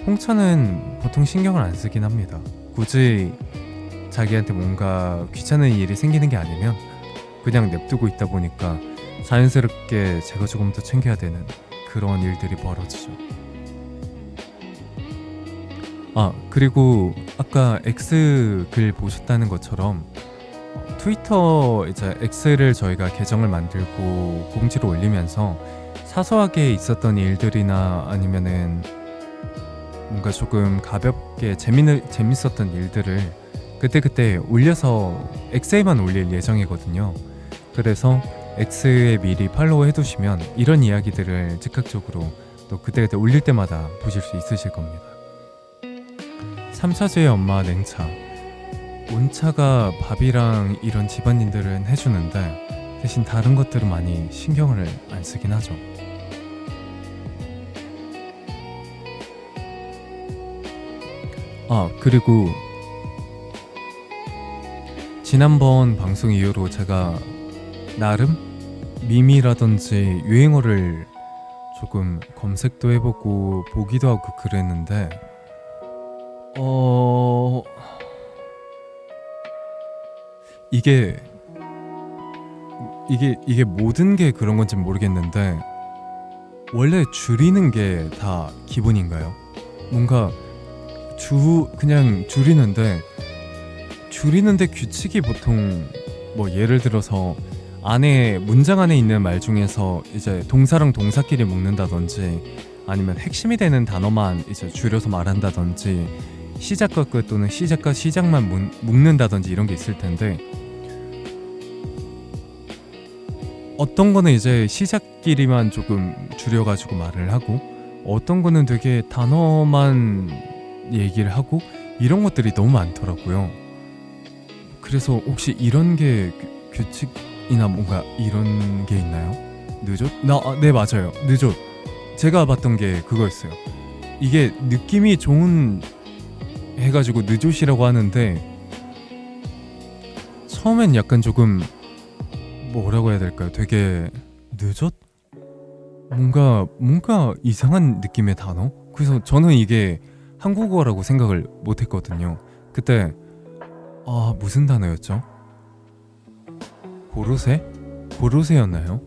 홍차는 보통 신경을 안 쓰긴 합니다. 굳이 자기한테 뭔가 귀찮은 일이 생기는 게 아니면 그냥 냅두고 있다 보니까 자연스럽게 제가 조금 더 챙겨야 되는 그런 일들이 벌어지죠. 그리고 아까 X 글 보셨다는 것처럼 트위터 이제 X를 저희가 계정을 만들고 공지를 올리면서 사소하게 있었던 일들이나 아니면은 뭔가 조금 가볍게 재밌었던 일들을 그때 올려서 X에만 올릴 예정이거든요. 그래서 X에 미리 팔로우 해두시면 이런 이야기들을 즉각적으로 또 그때 올릴 때마다 보실 수 있으실 겁니다. 3차제의 엄마 냉차. 온차가 밥이랑 이런 집안일들은 해주는데 대신 다른 것들은 많이 신경을 안 쓰긴 하죠. 그리고 지난번 방송 이후로 제가 나름 밈이라든지 유행어를 조금 검색도 해보고 보기도 하고 그랬는데 이게 모든 게 그런 건지 모르겠는데 원래 줄이는 게 다 기본인가요? 뭔가 그냥 줄이는데 규칙이 보통 뭐 예를 들어서 문장 안에 있는 말 중에서 이제 동사랑 동사끼리 묶는다든지 아니면 핵심이 되는 단어만 이제 줄여서 말한다든지 시작과 끝 또는 시작과 시작만 묶는다든지 이런 게 있을 텐데 어떤 거는 이제 시작끼리만 조금 줄여가지고 말을 하고 어떤 거는 되게 단어만 얘기를 하고 이런 것들이 너무 많더라고요. 그래서 혹시 이런 게 규칙이나 뭔가 이런 게 있나요? 늦옷? 네 맞아요. 늦옷. 제가 봤던 게 그거였어요. 이게 느낌이 좋은 해가지고 늦옷이라고 하는데 처음엔 약간 조금 뭐라고 해야 될까요? 되게 늦었? 뭔가 이상한 느낌의 단어? 그래서 저는 이게 한국어라고 생각을 못했거든요. 그때 무슨 단어였죠? 고로세였나요?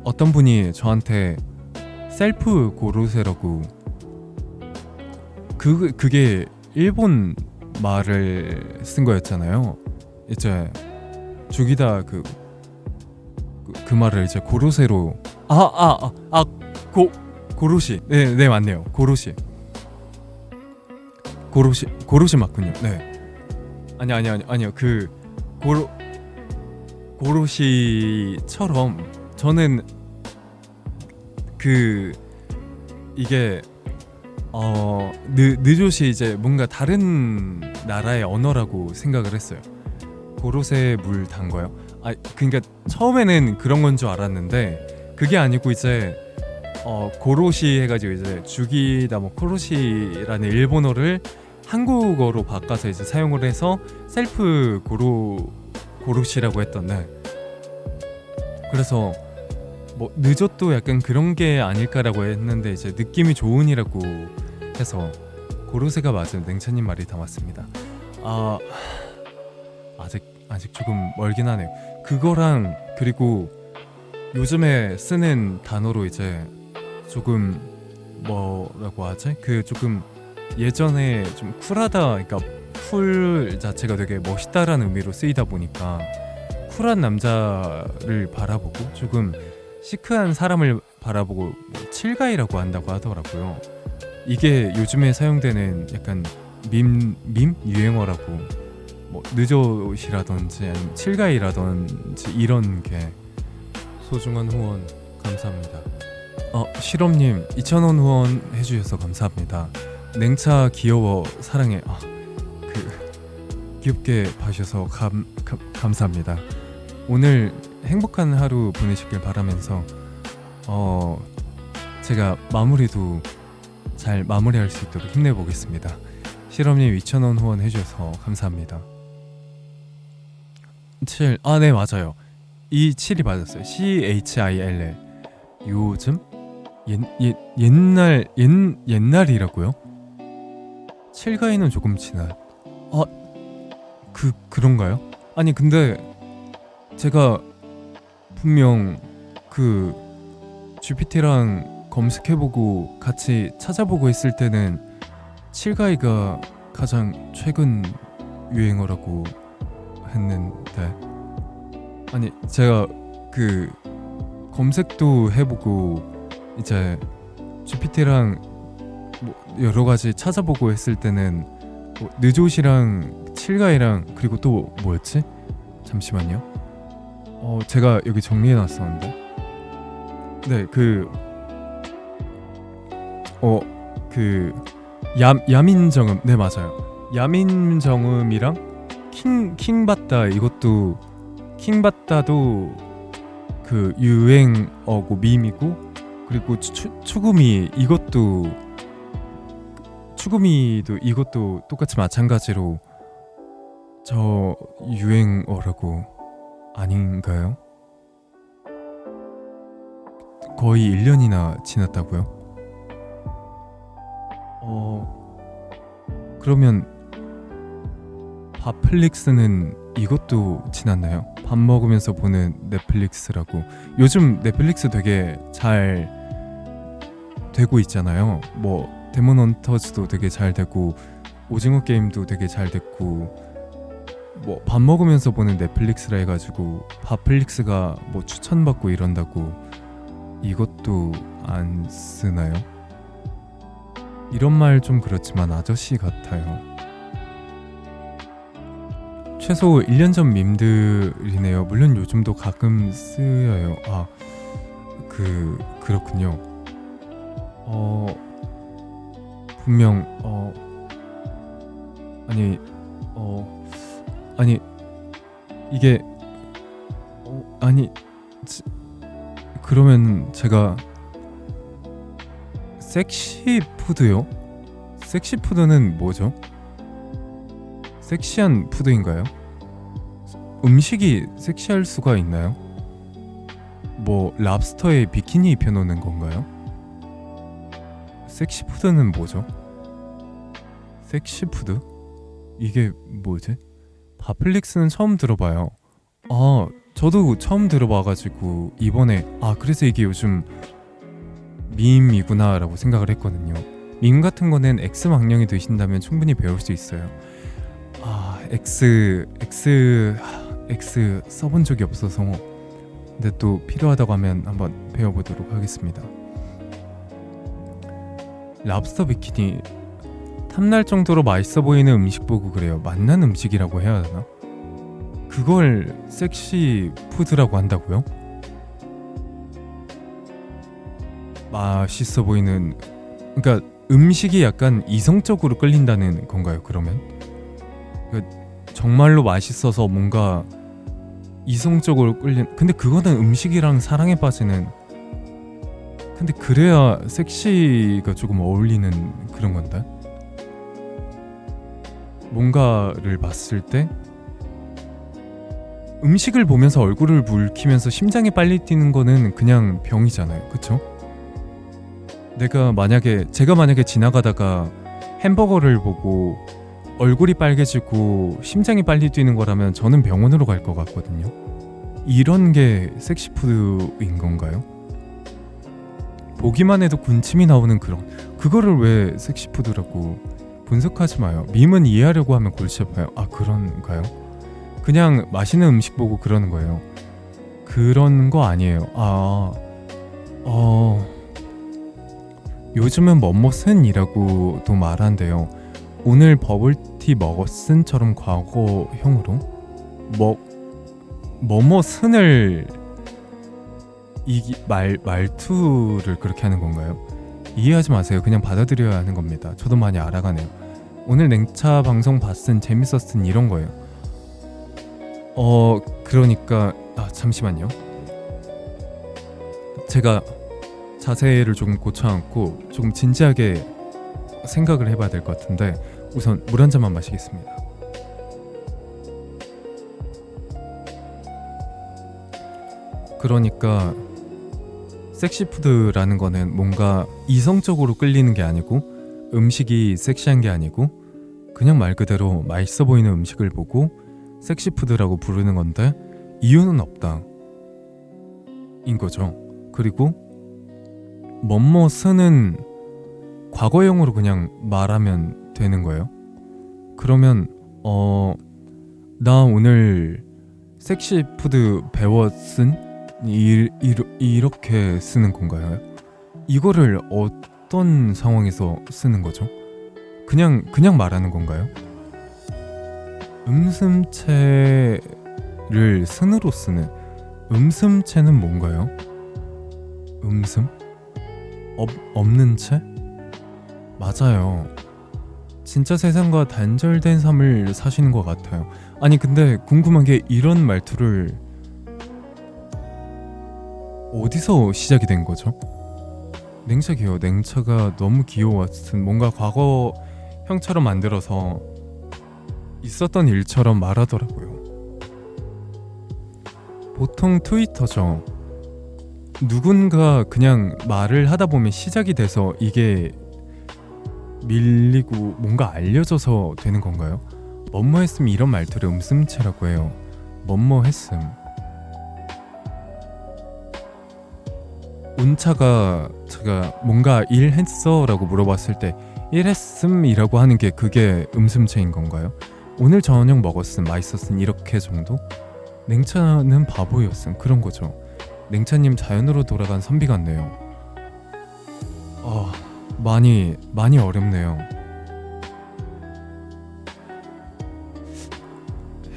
어떤 분이 저한테 셀프 고로세라고 그게 일본 말을 쓴 거였잖아요. 이제 죽이다 그 말을 이제 고로세로 고로시 네 맞네요. 고로시 맞군요. 네 아니요 고로시처럼 저는 이게 느조시 이제 뭔가 다른 나라의 언어라고 생각을 했어요. 고로쇠에 물 단 거요? 그러니까 처음에는 그런 건 줄 알았는데 그게 아니고 이제 고로시 해가지고 이제 죽이다 뭐 코로시라는 일본어를 한국어로 바꿔서 이제 사용을 해서 셀프 고로시라고 했던데 그래서 뭐 늦었도 약간 그런 게 아닐까라고 했는데 이제 느낌이 좋은이라고 해서 고로세가 맞은 냉차님 말이 담았습니다. 아직 조금 멀긴 하네요. 그거랑 그리고 요즘에 쓰는 단어로 이제 조금 뭐라고 하지? 조금 예전에 좀 쿨하다, 그러니까 쿨 자체가 되게 멋있다라는 의미로 쓰이다 보니까 쿨한 남자를 바라보고 조금 시크한 사람을 바라보고 칠가이라고 한다고 하더라고요. 이게 요즘에 사용되는 약간 밈 유행어라고. 뭐 늦옷이라든지 아니면 칠가이라든지 이런 게 소중한 후원 감사합니다. 실험님 2,000원 후원 해주셔서 감사합니다. 냉차 귀여워 사랑해. 귀엽게 봐주셔서 감사합니다. 오늘 행복한 하루 보내시길 바라면서 제가 마무리도 잘 마무리할 수 있도록 힘내보겠습니다. 실험님 2,000원 후원 해주셔서 감사합니다. 7 네 맞아요. 이 7이 맞았어요. CHILL. 요즘 옛날이라고요? 7가이는 조금 지나. 그런가요? 아니 근데 제가 분명 GPT랑 검색해보고 같이 찾아보고 했을 때는 7가이가 가장 최근 유행어라고 했는데 아니 제가 검색도 해보고 이제 GPT랑 뭐 여러 가지 찾아보고 했을 때는 늦옷이랑 7가이랑 그리고 또 뭐였지? 잠시만요. 제가 여기 정리해놨었는데 네 야민정음 네 맞아요. 야민정음이랑 킹받다 이것도 킹받다도 유행어고 밈이고 그리고 추구미도 이것도 똑같이 마찬가지로 저 유행어라고 아닌가요? 거의 1년이나 지났다고요? 그러면 밥플릭스는 이것도 지났나요? 밥 먹으면서 보는 넷플릭스라고. 요즘 넷플릭스 되게 잘 되고 있잖아요. 뭐 데몬 헌터즈도 되게 잘 되고 오징어 게임도 되게 잘 됐고, 뭐 밥 먹으면서 보는 넷플릭스라 해가지고 밥플릭스가 뭐 추천받고 이런다고 이것도 안 쓰나요? 이런 말 좀 그렇지만 아저씨 같아요. 최소 1년 전 밈들이네요. 물론 요즘도 가끔 쓰여요. 그렇군요. 분명 아니 아니 이게 아니 그러면 제가 섹시푸드요? 섹시푸드는 뭐죠? 섹시한 푸드인가요? 음식이 섹시할 수가 있나요? 뭐 랍스터에 비키니 입혀놓는 건가요? 섹시푸드는 뭐죠? 섹시푸드? 이게 뭐지? 밥플릭스는 처음 들어봐요. 저도 처음 들어봐가지고 이번에 그래서 이게 요즘 밈이구나 라고 생각을 했거든요. 밈 같은 거는 X망령이 되신다면 충분히 배울 수 있어요. X 써본 적이 없어서, 근데 또 필요하다고 하면 한번 배워보도록 하겠습니다. 랍스터 비키니 탐날 정도로 맛있어 보이는 음식 보고 그래요. 맛난 음식이라고 해야 하나? 그걸 섹시 푸드라고 한다고요? 맛있어 보이는, 그러니까 음식이 약간 이성적으로 끌린다는 건가요, 그러면? 그러니까 정말로 맛있어서 뭔가 이성적으로 끌린, 근데 그거는 음식이랑 사랑에 빠지는, 근데 그래야 섹시가 조금 어울리는 그런 건데? 뭔가를 봤을 때 음식을 보면서 얼굴을 붉히면서 심장이 빨리 뛰는 거는 그냥 병이잖아요, 그쵸? 제가 만약에 지나가다가 햄버거를 보고 얼굴이 빨개지고 심장이 빨리 뛰는 거라면 저는 병원으로 갈 것 같거든요. 이런 게 섹시푸드인 건가요? 보기만 해도 군침이 나오는 그거를 왜 섹시푸드라고 분석하지 마요. 밈은 이해하려고 하면 골치 아파요. 그런가요? 그냥 맛있는 음식 보고 그러는 거예요. 그런 거 아니에요. 요즘은 뭐뭐슨이라고도 말한대요. 오늘 버블티 먹었은처럼 과거형으로 뭐뭐슨을 말투를 그렇게 하는 건가요? 이해하지 마세요. 그냥 받아들여야 하는 겁니다. 저도 많이 알아가네요. 오늘 냉차 방송 봤은, 재밌었은 이런 거예요. 그러니까 잠시만요. 제가 자세를 조금 고쳐앉고 조금 진지하게 생각을 해봐야 될 것 같은데, 우선 물 한 잔만 마시겠습니다. 그러니까 섹시푸드라는 거는 뭔가 이성적으로 끌리는 게 아니고, 음식이 섹시한 게 아니고, 그냥 말 그대로 맛있어 보이는 음식을 보고 섹시푸드라고 부르는 건데 이유는 없다 인 거죠. 그리고 뭐뭐스는 과거형으로 그냥 말하면 되는 거예요. 그러면 나 오늘 섹시푸드 배웠은? 이렇게 쓰는 건가요? 이거를 어떤 상황에서 쓰는 거죠? 그냥 말하는 건가요? 음슴체를 스으로 쓰는, 음슴체는 뭔가요? 음슴? 없는 채? 맞아요. 진짜 세상과 단절된 삶을 사시는 것 같아요. 아니 근데 궁금한 게, 이런 말투를 어디서 시작이 된 거죠? 냉차기요. 냉차가 너무 귀여웠음. 뭔가 과거형처럼 만들어서 있었던 일처럼 말하더라고요. 보통 트위터죠. 누군가 그냥 말을 하다 보면 시작이 돼서 이게 밀리고 뭔가 알려져서 되는 건가요? 뭐뭐 했음 이런 말투를 음슴체라고 해요. 뭐뭐 했음. 온차가 제가 뭔가 일했어? 라고 물어봤을 때 일했음이라고 하는 게 그게 음슴체인 건가요? 오늘 저녁 먹었음, 맛있었음 이렇게 정도? 냉차는 바보였음 그런 거죠. 냉차님 자연으로 돌아간 선비 같네요. 많이 어렵네요.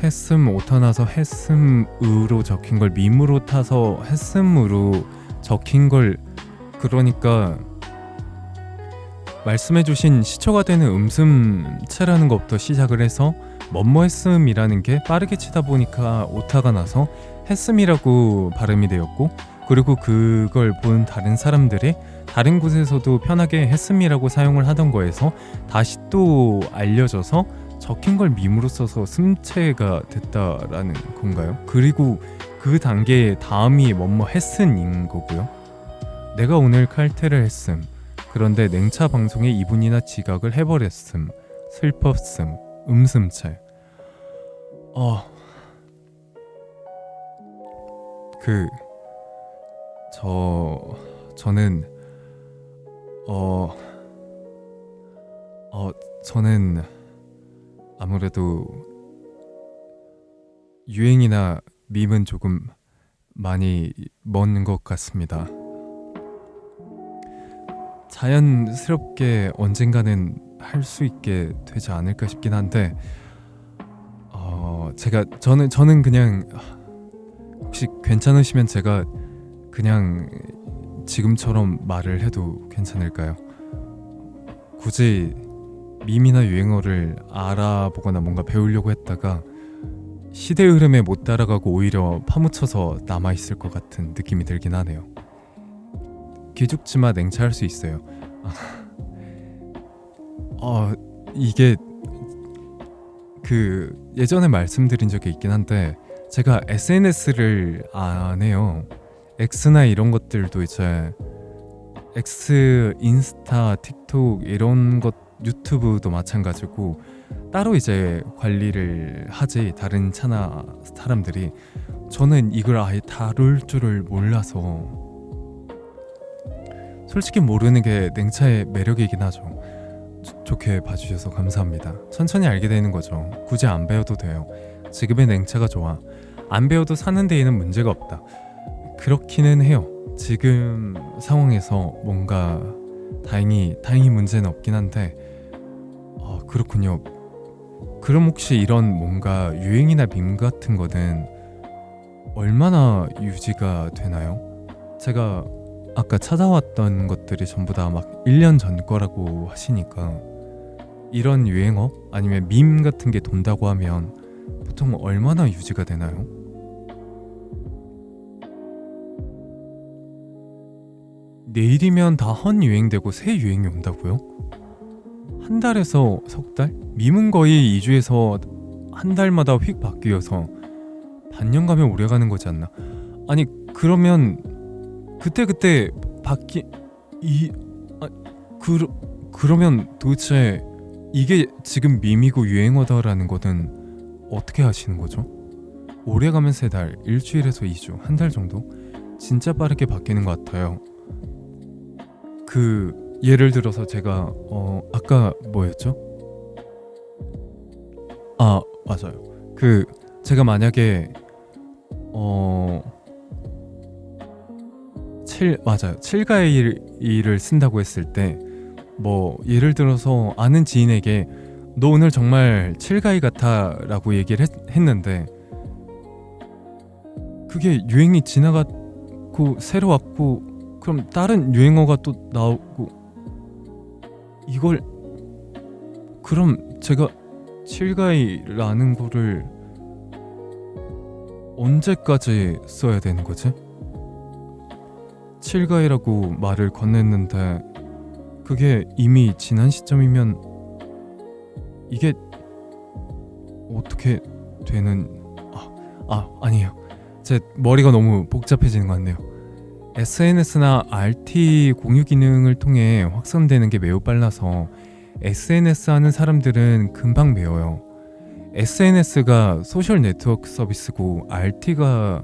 했음 오타 나서 했음으로 적힌 걸 밈으로 타서 했음으로 적힌 걸 그러니까 말씀해주신 시초가 되는 음슴체라는 것부터 시작을 해서 뭐뭐 했음이라는 게 빠르게 치다 보니까 오타가 나서 했음이라고 발음이 되었고 그리고 그걸 본 다른 사람들이 다른 곳에서도 편하게 했음이라고 사용을 하던 거에서 다시 또 알려져서 적힌 걸 밈으로 써서 슴체가 됐다라는 건가요? 그리고 그 단계 다음이 뭐뭐 했음인 거고요. 내가 오늘 칼퇴를 했음. 그런데 냉차 방송에 2분이나 지각을 해버렸음. 슬펐음. 음슴체. 저는 아무래도 유행이나 밈은 조금 많이 먼 것 같습니다. 자연스럽게 언젠가는 할 수 있게 되지 않을까 싶긴 한데 저는 그냥 혹시 괜찮으시면 제가 그냥 지금처럼 말을 해도 괜찮을까요? 굳이 밈이나 유행어를 알아보거나 뭔가 배우려고 했다가 시대의 흐름에 못 따라가고 오히려 파묻혀서 남아있을 것 같은 느낌이 들긴 하네요. 기죽지마 냉차할 수 있어요. 이게 예전에 말씀드린 적이 있긴 한데 제가 SNS를 안 해요. X나 이런 것들도 이제 X, 인스타, 틱톡 이런 것 유튜브도 마찬가지고 따로 이제 관리를 하지 다른 차나 사람들이 저는 이걸 아예 다룰 줄을 몰라서 솔직히 모르는 게 냉차의 매력이긴 하죠. 좋게 봐주셔서 감사합니다. 천천히 알게 되는 거죠. 굳이 안 배워도 돼요. 지금의 냉차가 좋아. 안 배워도 사는 데에는 문제가 없다. 그렇기는 해요. 지금 상황에서 뭔가 다행히 문제는 없긴 한데 그렇군요. 그럼 혹시 이런 뭔가 유행이나 밈 같은 거는 얼마나 유지가 되나요? 제가 아까 찾아왔던 것들이 전부 다 막 1년 전 거라고 하시니까 이런 유행어 아니면 밈 같은 게 돈다고 하면 보통 얼마나 유지가 되나요? 내일이면 다 헌유행되고 새 유행이 온다고요? 한 달에서 석 달? 밈은 거의 2주에서 한 달마다 휙 바뀌어서 반년 가면 오래 가는 거지 않나? 아니 그러면 그때 그러면 도대체 이게 지금 밈이고 유행어다라는 거는 어떻게 하시는 거죠? 오래 가면 3달, 일주일에서 2주, 한 달 정도? 진짜 빠르게 바뀌는 것 같아요. 예를 들어서 제가 아까 뭐였죠? 맞아요. 제가 만약에 7가일을 쓴다고 했을 때 뭐 예를 들어서 아는 지인에게 너 오늘 정말 7가일 같아 라고 얘기를 했는데 그게 유행이 지나갔고 새로 왔고 그럼 다른 유행어가 또 나오고 이걸 그럼 제가 7가일라는 거를 언제까지 써야 되는 거지? 7가이라고 말을 건넸는데 그게 이미 지난 시점이면 이게 어떻게 되는 아니에요. 제 머리가 너무 복잡해지는 것 같네요. SNS나 RT 공유 기능을 통해 확산되는 게 매우 빨라서 SNS 하는 사람들은 금방 배워요. SNS가 소셜 네트워크 서비스고 RT가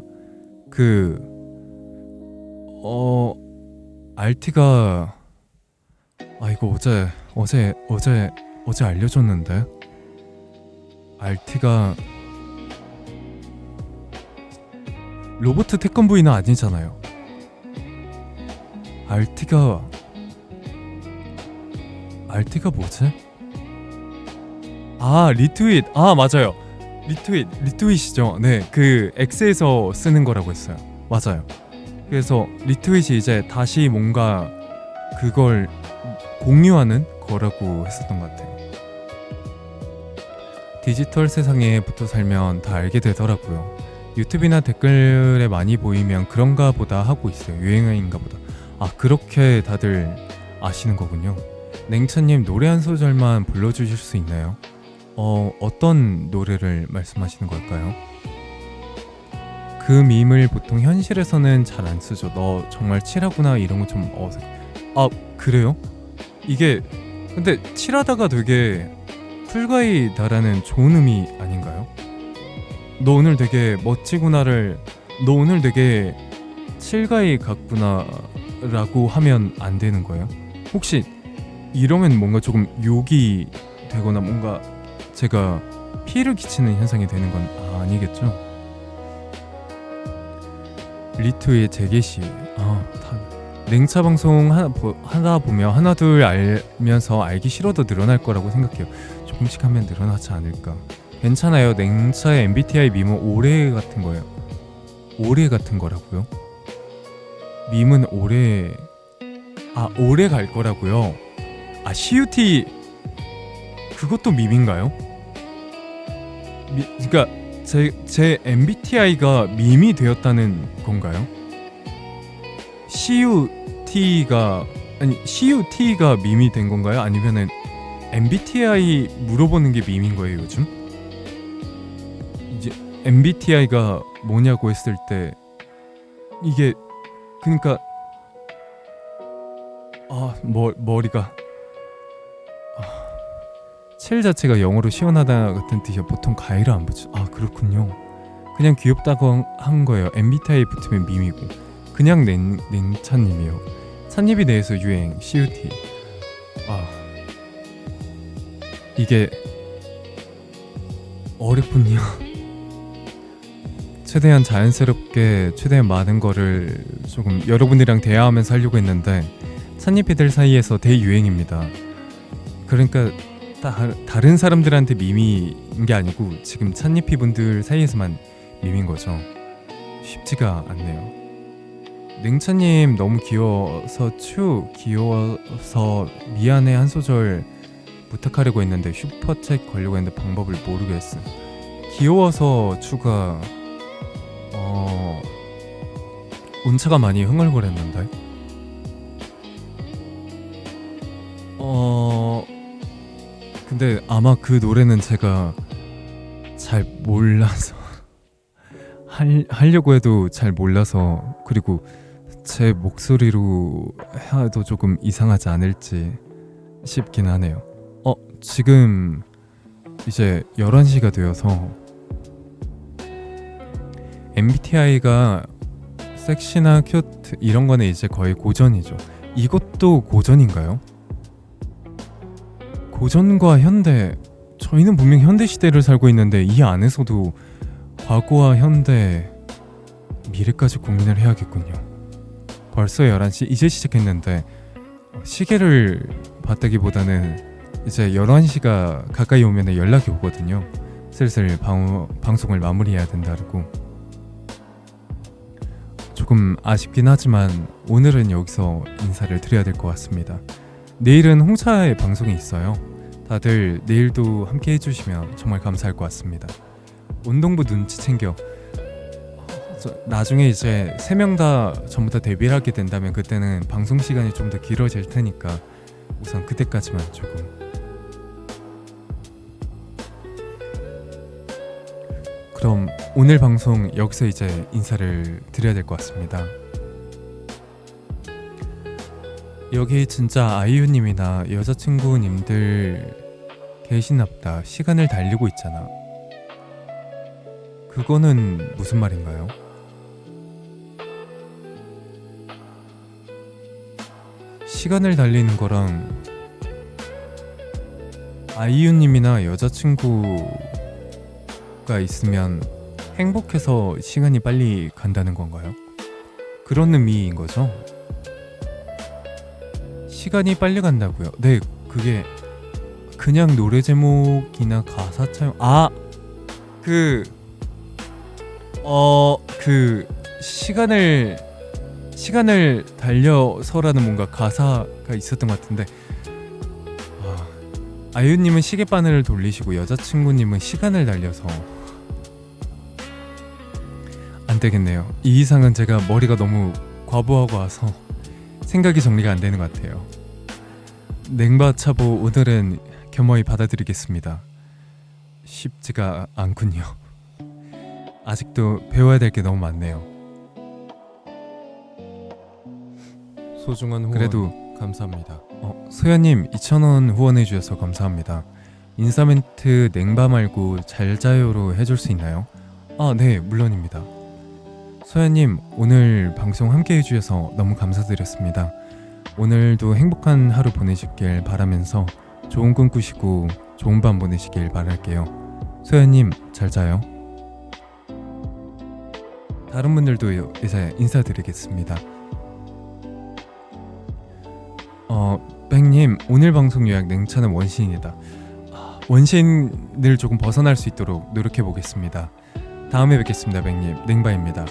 그 RT가 이거 어제 알려줬는데 RT가 로봇 태권브이는 아니잖아요. RT가 뭐지? 리트윗. 맞아요. 리트윗이죠. 네, 그 X에서 쓰는 거라고 했어요. 맞아요. 그래서 리트윗이 이제 다시 뭔가 그걸 공유하는 거라고 했었던 것 같아요. 디지털 세상에 붙어 살면 다 알게 되더라고요. 유튜브나 댓글에 많이 보이면 그런가 보다 하고 있어요. 유행어인가 보다. 그렇게 다들 아시는 거군요. 냉차님, 노래 한 소절만 불러주실 수 있나요? 어떤 노래를 말씀하시는 걸까요? 그 밈을 보통 현실에서는 잘 안 쓰죠. 너 정말 칠하구나 이런 거 좀 어색. 그래요? 이게 근데 칠하다가 되게 쿨가이 달하는 좋은 의미 아닌가요? 너 오늘 되게 멋지구나를 너 오늘 되게 칠가이 같구나 라고 하면 안 되는 거예요? 혹시 이러면 뭔가 조금 욕이 되거나 뭔가 제가 피해를 끼치는 현상이 되는 건 아니겠죠? 리투의 재개시. 냉차 방송 하다 보면 하나둘 알면서 알기 싫어도 늘어날 거라고 생각해요. 조금씩 하면 늘어나지 않을까. 괜찮아요. 냉차의 MBTI 밈은 오래 같은 거예요. 오래 같은 거라고요? 밈은 오래 갈 거라고요? CUT 그것도 밈인가요? 그러니까 제 MBTI가 밈이 되었다는 건가요? CUT가 밈이 된 건가요? 아니면은 MBTI 물어보는 게 밈인 거예요 요즘? 이제 MBTI가 뭐냐고 했을 때 이게 그러니까 머리가 첼 자체가 영어로 시원하다 같은 뜻이야. 보통 가위를 안 붙여. 그렇군요. 그냥 귀엽다고 한 거예요. MBTI 붙으면 밈이고 그냥 냉차님이요. 찻잎이 내에서 유행 CUT. 이게 어렵군요. 최대한 자연스럽게 최대한 많은 거를 조금 여러분들이랑 대화하면서 하려고 했는데 찻잎이들 사이에서 대유행입니다. 그러니까 다른 사람들한테 밈인 게 아니고 지금 찻잎이 분들 사이에서만 밈인 거죠. 쉽지가 않네요. 냉차님 너무 귀여워서 미안해 한 소절 부탁하려고 했는데 슈퍼챗 걸려고 했는데 방법을 모르겠어. 귀여워서 추가 운차가 많이 흥얼거렸는데 근데 아마 그 노래는 제가 잘 몰라서 하려고 해도 잘 몰라서 그리고 제 목소리로 해도 조금 이상하지 않을지 싶긴 하네요. 지금 이제 11시가 되어서 MBTI가 섹시나 큐트 이런 거는 이제 거의 고전이죠. 이것도 고전인가요? 고전과 현대, 저희는 분명 현대 시대를 살고 있는데 이 안에서도 과거와 현대, 미래까지 고민을 해야겠군요. 벌써 11시 이제 시작했는데 시계를 봤다기보다는 이제 11시가 가까이 오면 연락이 오거든요. 슬슬 방송을 마무리해야 된다고. 조금 아쉽긴 하지만 오늘은 여기서 인사를 드려야 될 것 같습니다. 내일은 홍차의 방송이 있어요. 다들 내일도 함께 해주시면 정말 감사할 것 같습니다. 운동부 눈치 챙겨. 나중에 이제 3명 다 전부 다 데뷔를 하게 된다면 그때는 방송 시간이 좀 더 길어질 테니까 우선 그때까지만 조금 그럼 오늘 방송 여기서 이제 인사를 드려야 될 것 같습니다. 여기 진짜 아이유님이나 여자친구님들 계시나보다. 시간을 달리고 있잖아. 그거는 무슨 말인가요? 시간을 달리는 거랑 아이유님이나 여자친구가 있으면 행복해서 시간이 빨리 간다는 건가요? 그런 의미인 거죠? 시간이 빨리 간다고요? 네, 그게 그냥 노래 제목이나 가사 차용 시간을 달려서라는 뭔가 가사가 있었던 것 같은데, 아이유님은 시계바늘을 돌리시고 여자친구님은 시간을 달려서. 안 되겠네요. 이 이상은 제가 머리가 너무 과부하고 와서 생각이 정리가 안 되는 것 같아요. 냉바차보 오늘은 겸허히 받아들이겠습니다. 쉽지가 않군요. 아직도 배워야 될 게 너무 많네요. 소중한 후원 그래도 감사합니다. 소연님 2,000원 후원해 주셔서 감사합니다. 인사 멘트 냉바 말고 잘 자요로 해줄 수 있나요? 네, 물론입니다. 소연님 오늘 방송 함께 해주셔서 너무 감사드렸습니다. 오늘도 행복한 하루 보내시길 바라면서 좋은 꿈 꾸시고 좋은 밤 보내시길 바랄게요. 소연님 잘 자요. 다른 분들도 이제 인사드리겠습니다. 뱅님 오늘 방송 요약 냉차는 원신이다. 원신을 조금 벗어날 수 있도록 노력해 보겠습니다. 다음에 뵙겠습니다. 뱅님 냉바입니다.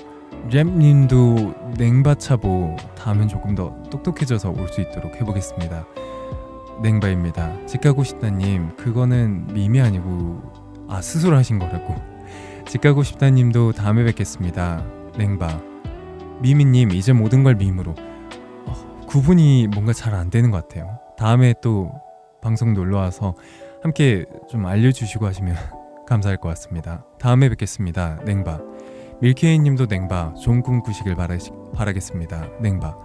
랩님도 냉바차보 다음엔 조금 더 똑똑해져서 올 수 있도록 해보겠습니다. 냉바입니다. 집 가고 싶다님 그거는 밈이 아니고 스스로 하신 거라고. 집 가고 싶다님도 다음에 뵙겠습니다. 냉바. 미미님 이제 모든 걸 밈으로. 구분이 뭔가 잘 안 되는 것 같아요. 다음에 또 방송 놀러와서 함께 좀 알려주시고 하시면 감사할 것 같습니다. 다음에 뵙겠습니다. 냉바. 밀케이님도 냉바 좋은 꿈 꾸시길 바라겠습니다. 냉바.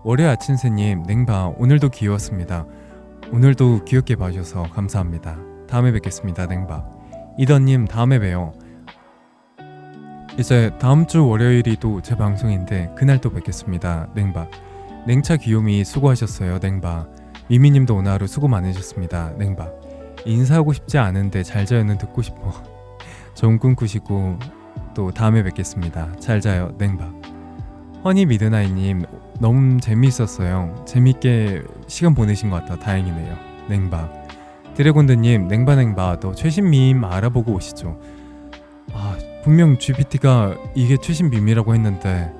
월요 아침새님 냉바 오늘도 귀여웠습니다. 오늘도 귀엽게 봐주셔서 감사합니다. 다음에 뵙겠습니다. 냉바. 이더님 다음에 봬요. 이제 다음주 월요일이 또 제 방송인데 그날 또 뵙겠습니다. 냉바. 냉차 귀요미 수고하셨어요. 냉바. 미미님도 오늘 하루 수고 많으셨습니다. 냉바. 인사하고 싶지 않은데 잘 자요는 듣고 싶어. 좋은 꿈 꾸시고 또 다음에 뵙겠습니다. 잘 자요. 냉바. 허니 미드나잇님 너무 재미있었어요. 재밌게 시간 보내신 것 같아 다행이네요. 냉바. 드래곤드님 냉바 또 최신 밈 알아보고 오시죠. 분명 GPT가 이게 최신 밈이라고 했는데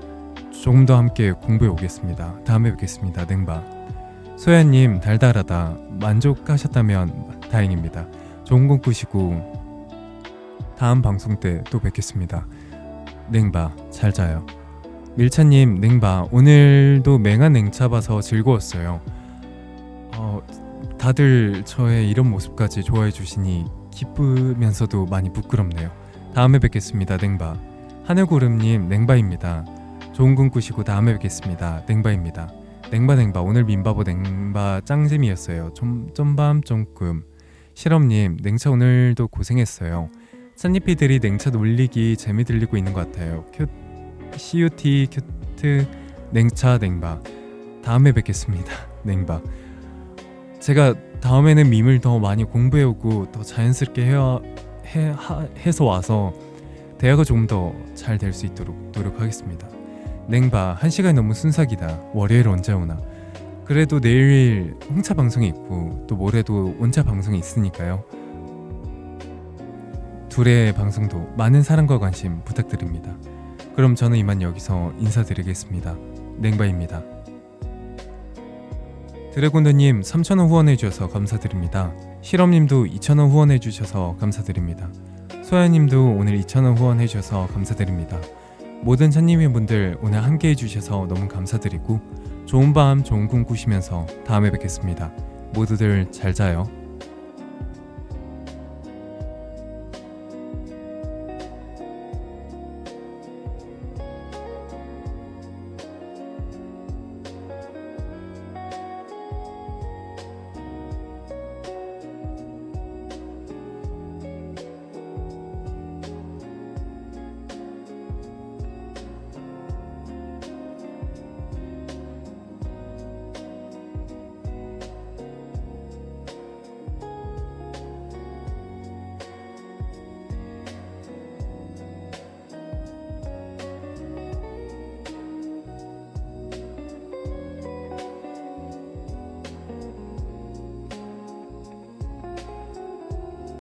조금 더 함께 공부해 오겠습니다. 다음에 뵙겠습니다. 냉바. 소야님 달달하다. 만족하셨다면 다행입니다. 좋은 꿈 꾸시고 다음 방송 때 또 뵙겠습니다. 냉바 잘 자요. 밀차님 냉바 오늘도 맹한 냉차 봐서 즐거웠어요. 다들 저의 이런 모습까지 좋아해 주시니 기쁘면서도 많이 부끄럽네요. 다음에 뵙겠습니다. 냉바. 하늘구름님 냉바입니다. 좋은 꿈 꾸시고 다음에 뵙겠습니다. 냉바입니다. 냉바 오늘 민바보 냉바 짱재미였어요. 좀밤 좀꿈. 실험님 냉차 오늘도 고생했어요. 찻잎이들이 냉차 놀리기 재미 들리고 있는 것 같아요. CUT 큐트 냉바. 다음에 뵙겠습니다. 냉바. 제가 다음에는 밈을 더 많이 공부해오고 더 자연스럽게 해서 와서 대화가 조금 더 잘 될 수 있도록 노력하겠습니다. 냉바 1시간이 너무 순삭이다. 월요일 언제 오나. 그래도 내일 홍차 방송이 있고 또 모레도 온차 방송이 있으니까요. 둘의 방송도 많은 사랑과 관심 부탁드립니다. 그럼 저는 이만 여기서 인사드리겠습니다. 냉바입니다. 드래곤드님 3,000원 후원해주셔서 감사드립니다. 실험님도 2,000원 후원해주셔서 감사드립니다. 소야님도 오늘 2,000원 후원해주셔서 감사드립니다. 모든 찬님이분들 오늘 함께 해주셔서 너무 감사드리고 좋은 밤 좋은 꿈 꾸시면서 다음에 뵙겠습니다. 모두들 잘 자요.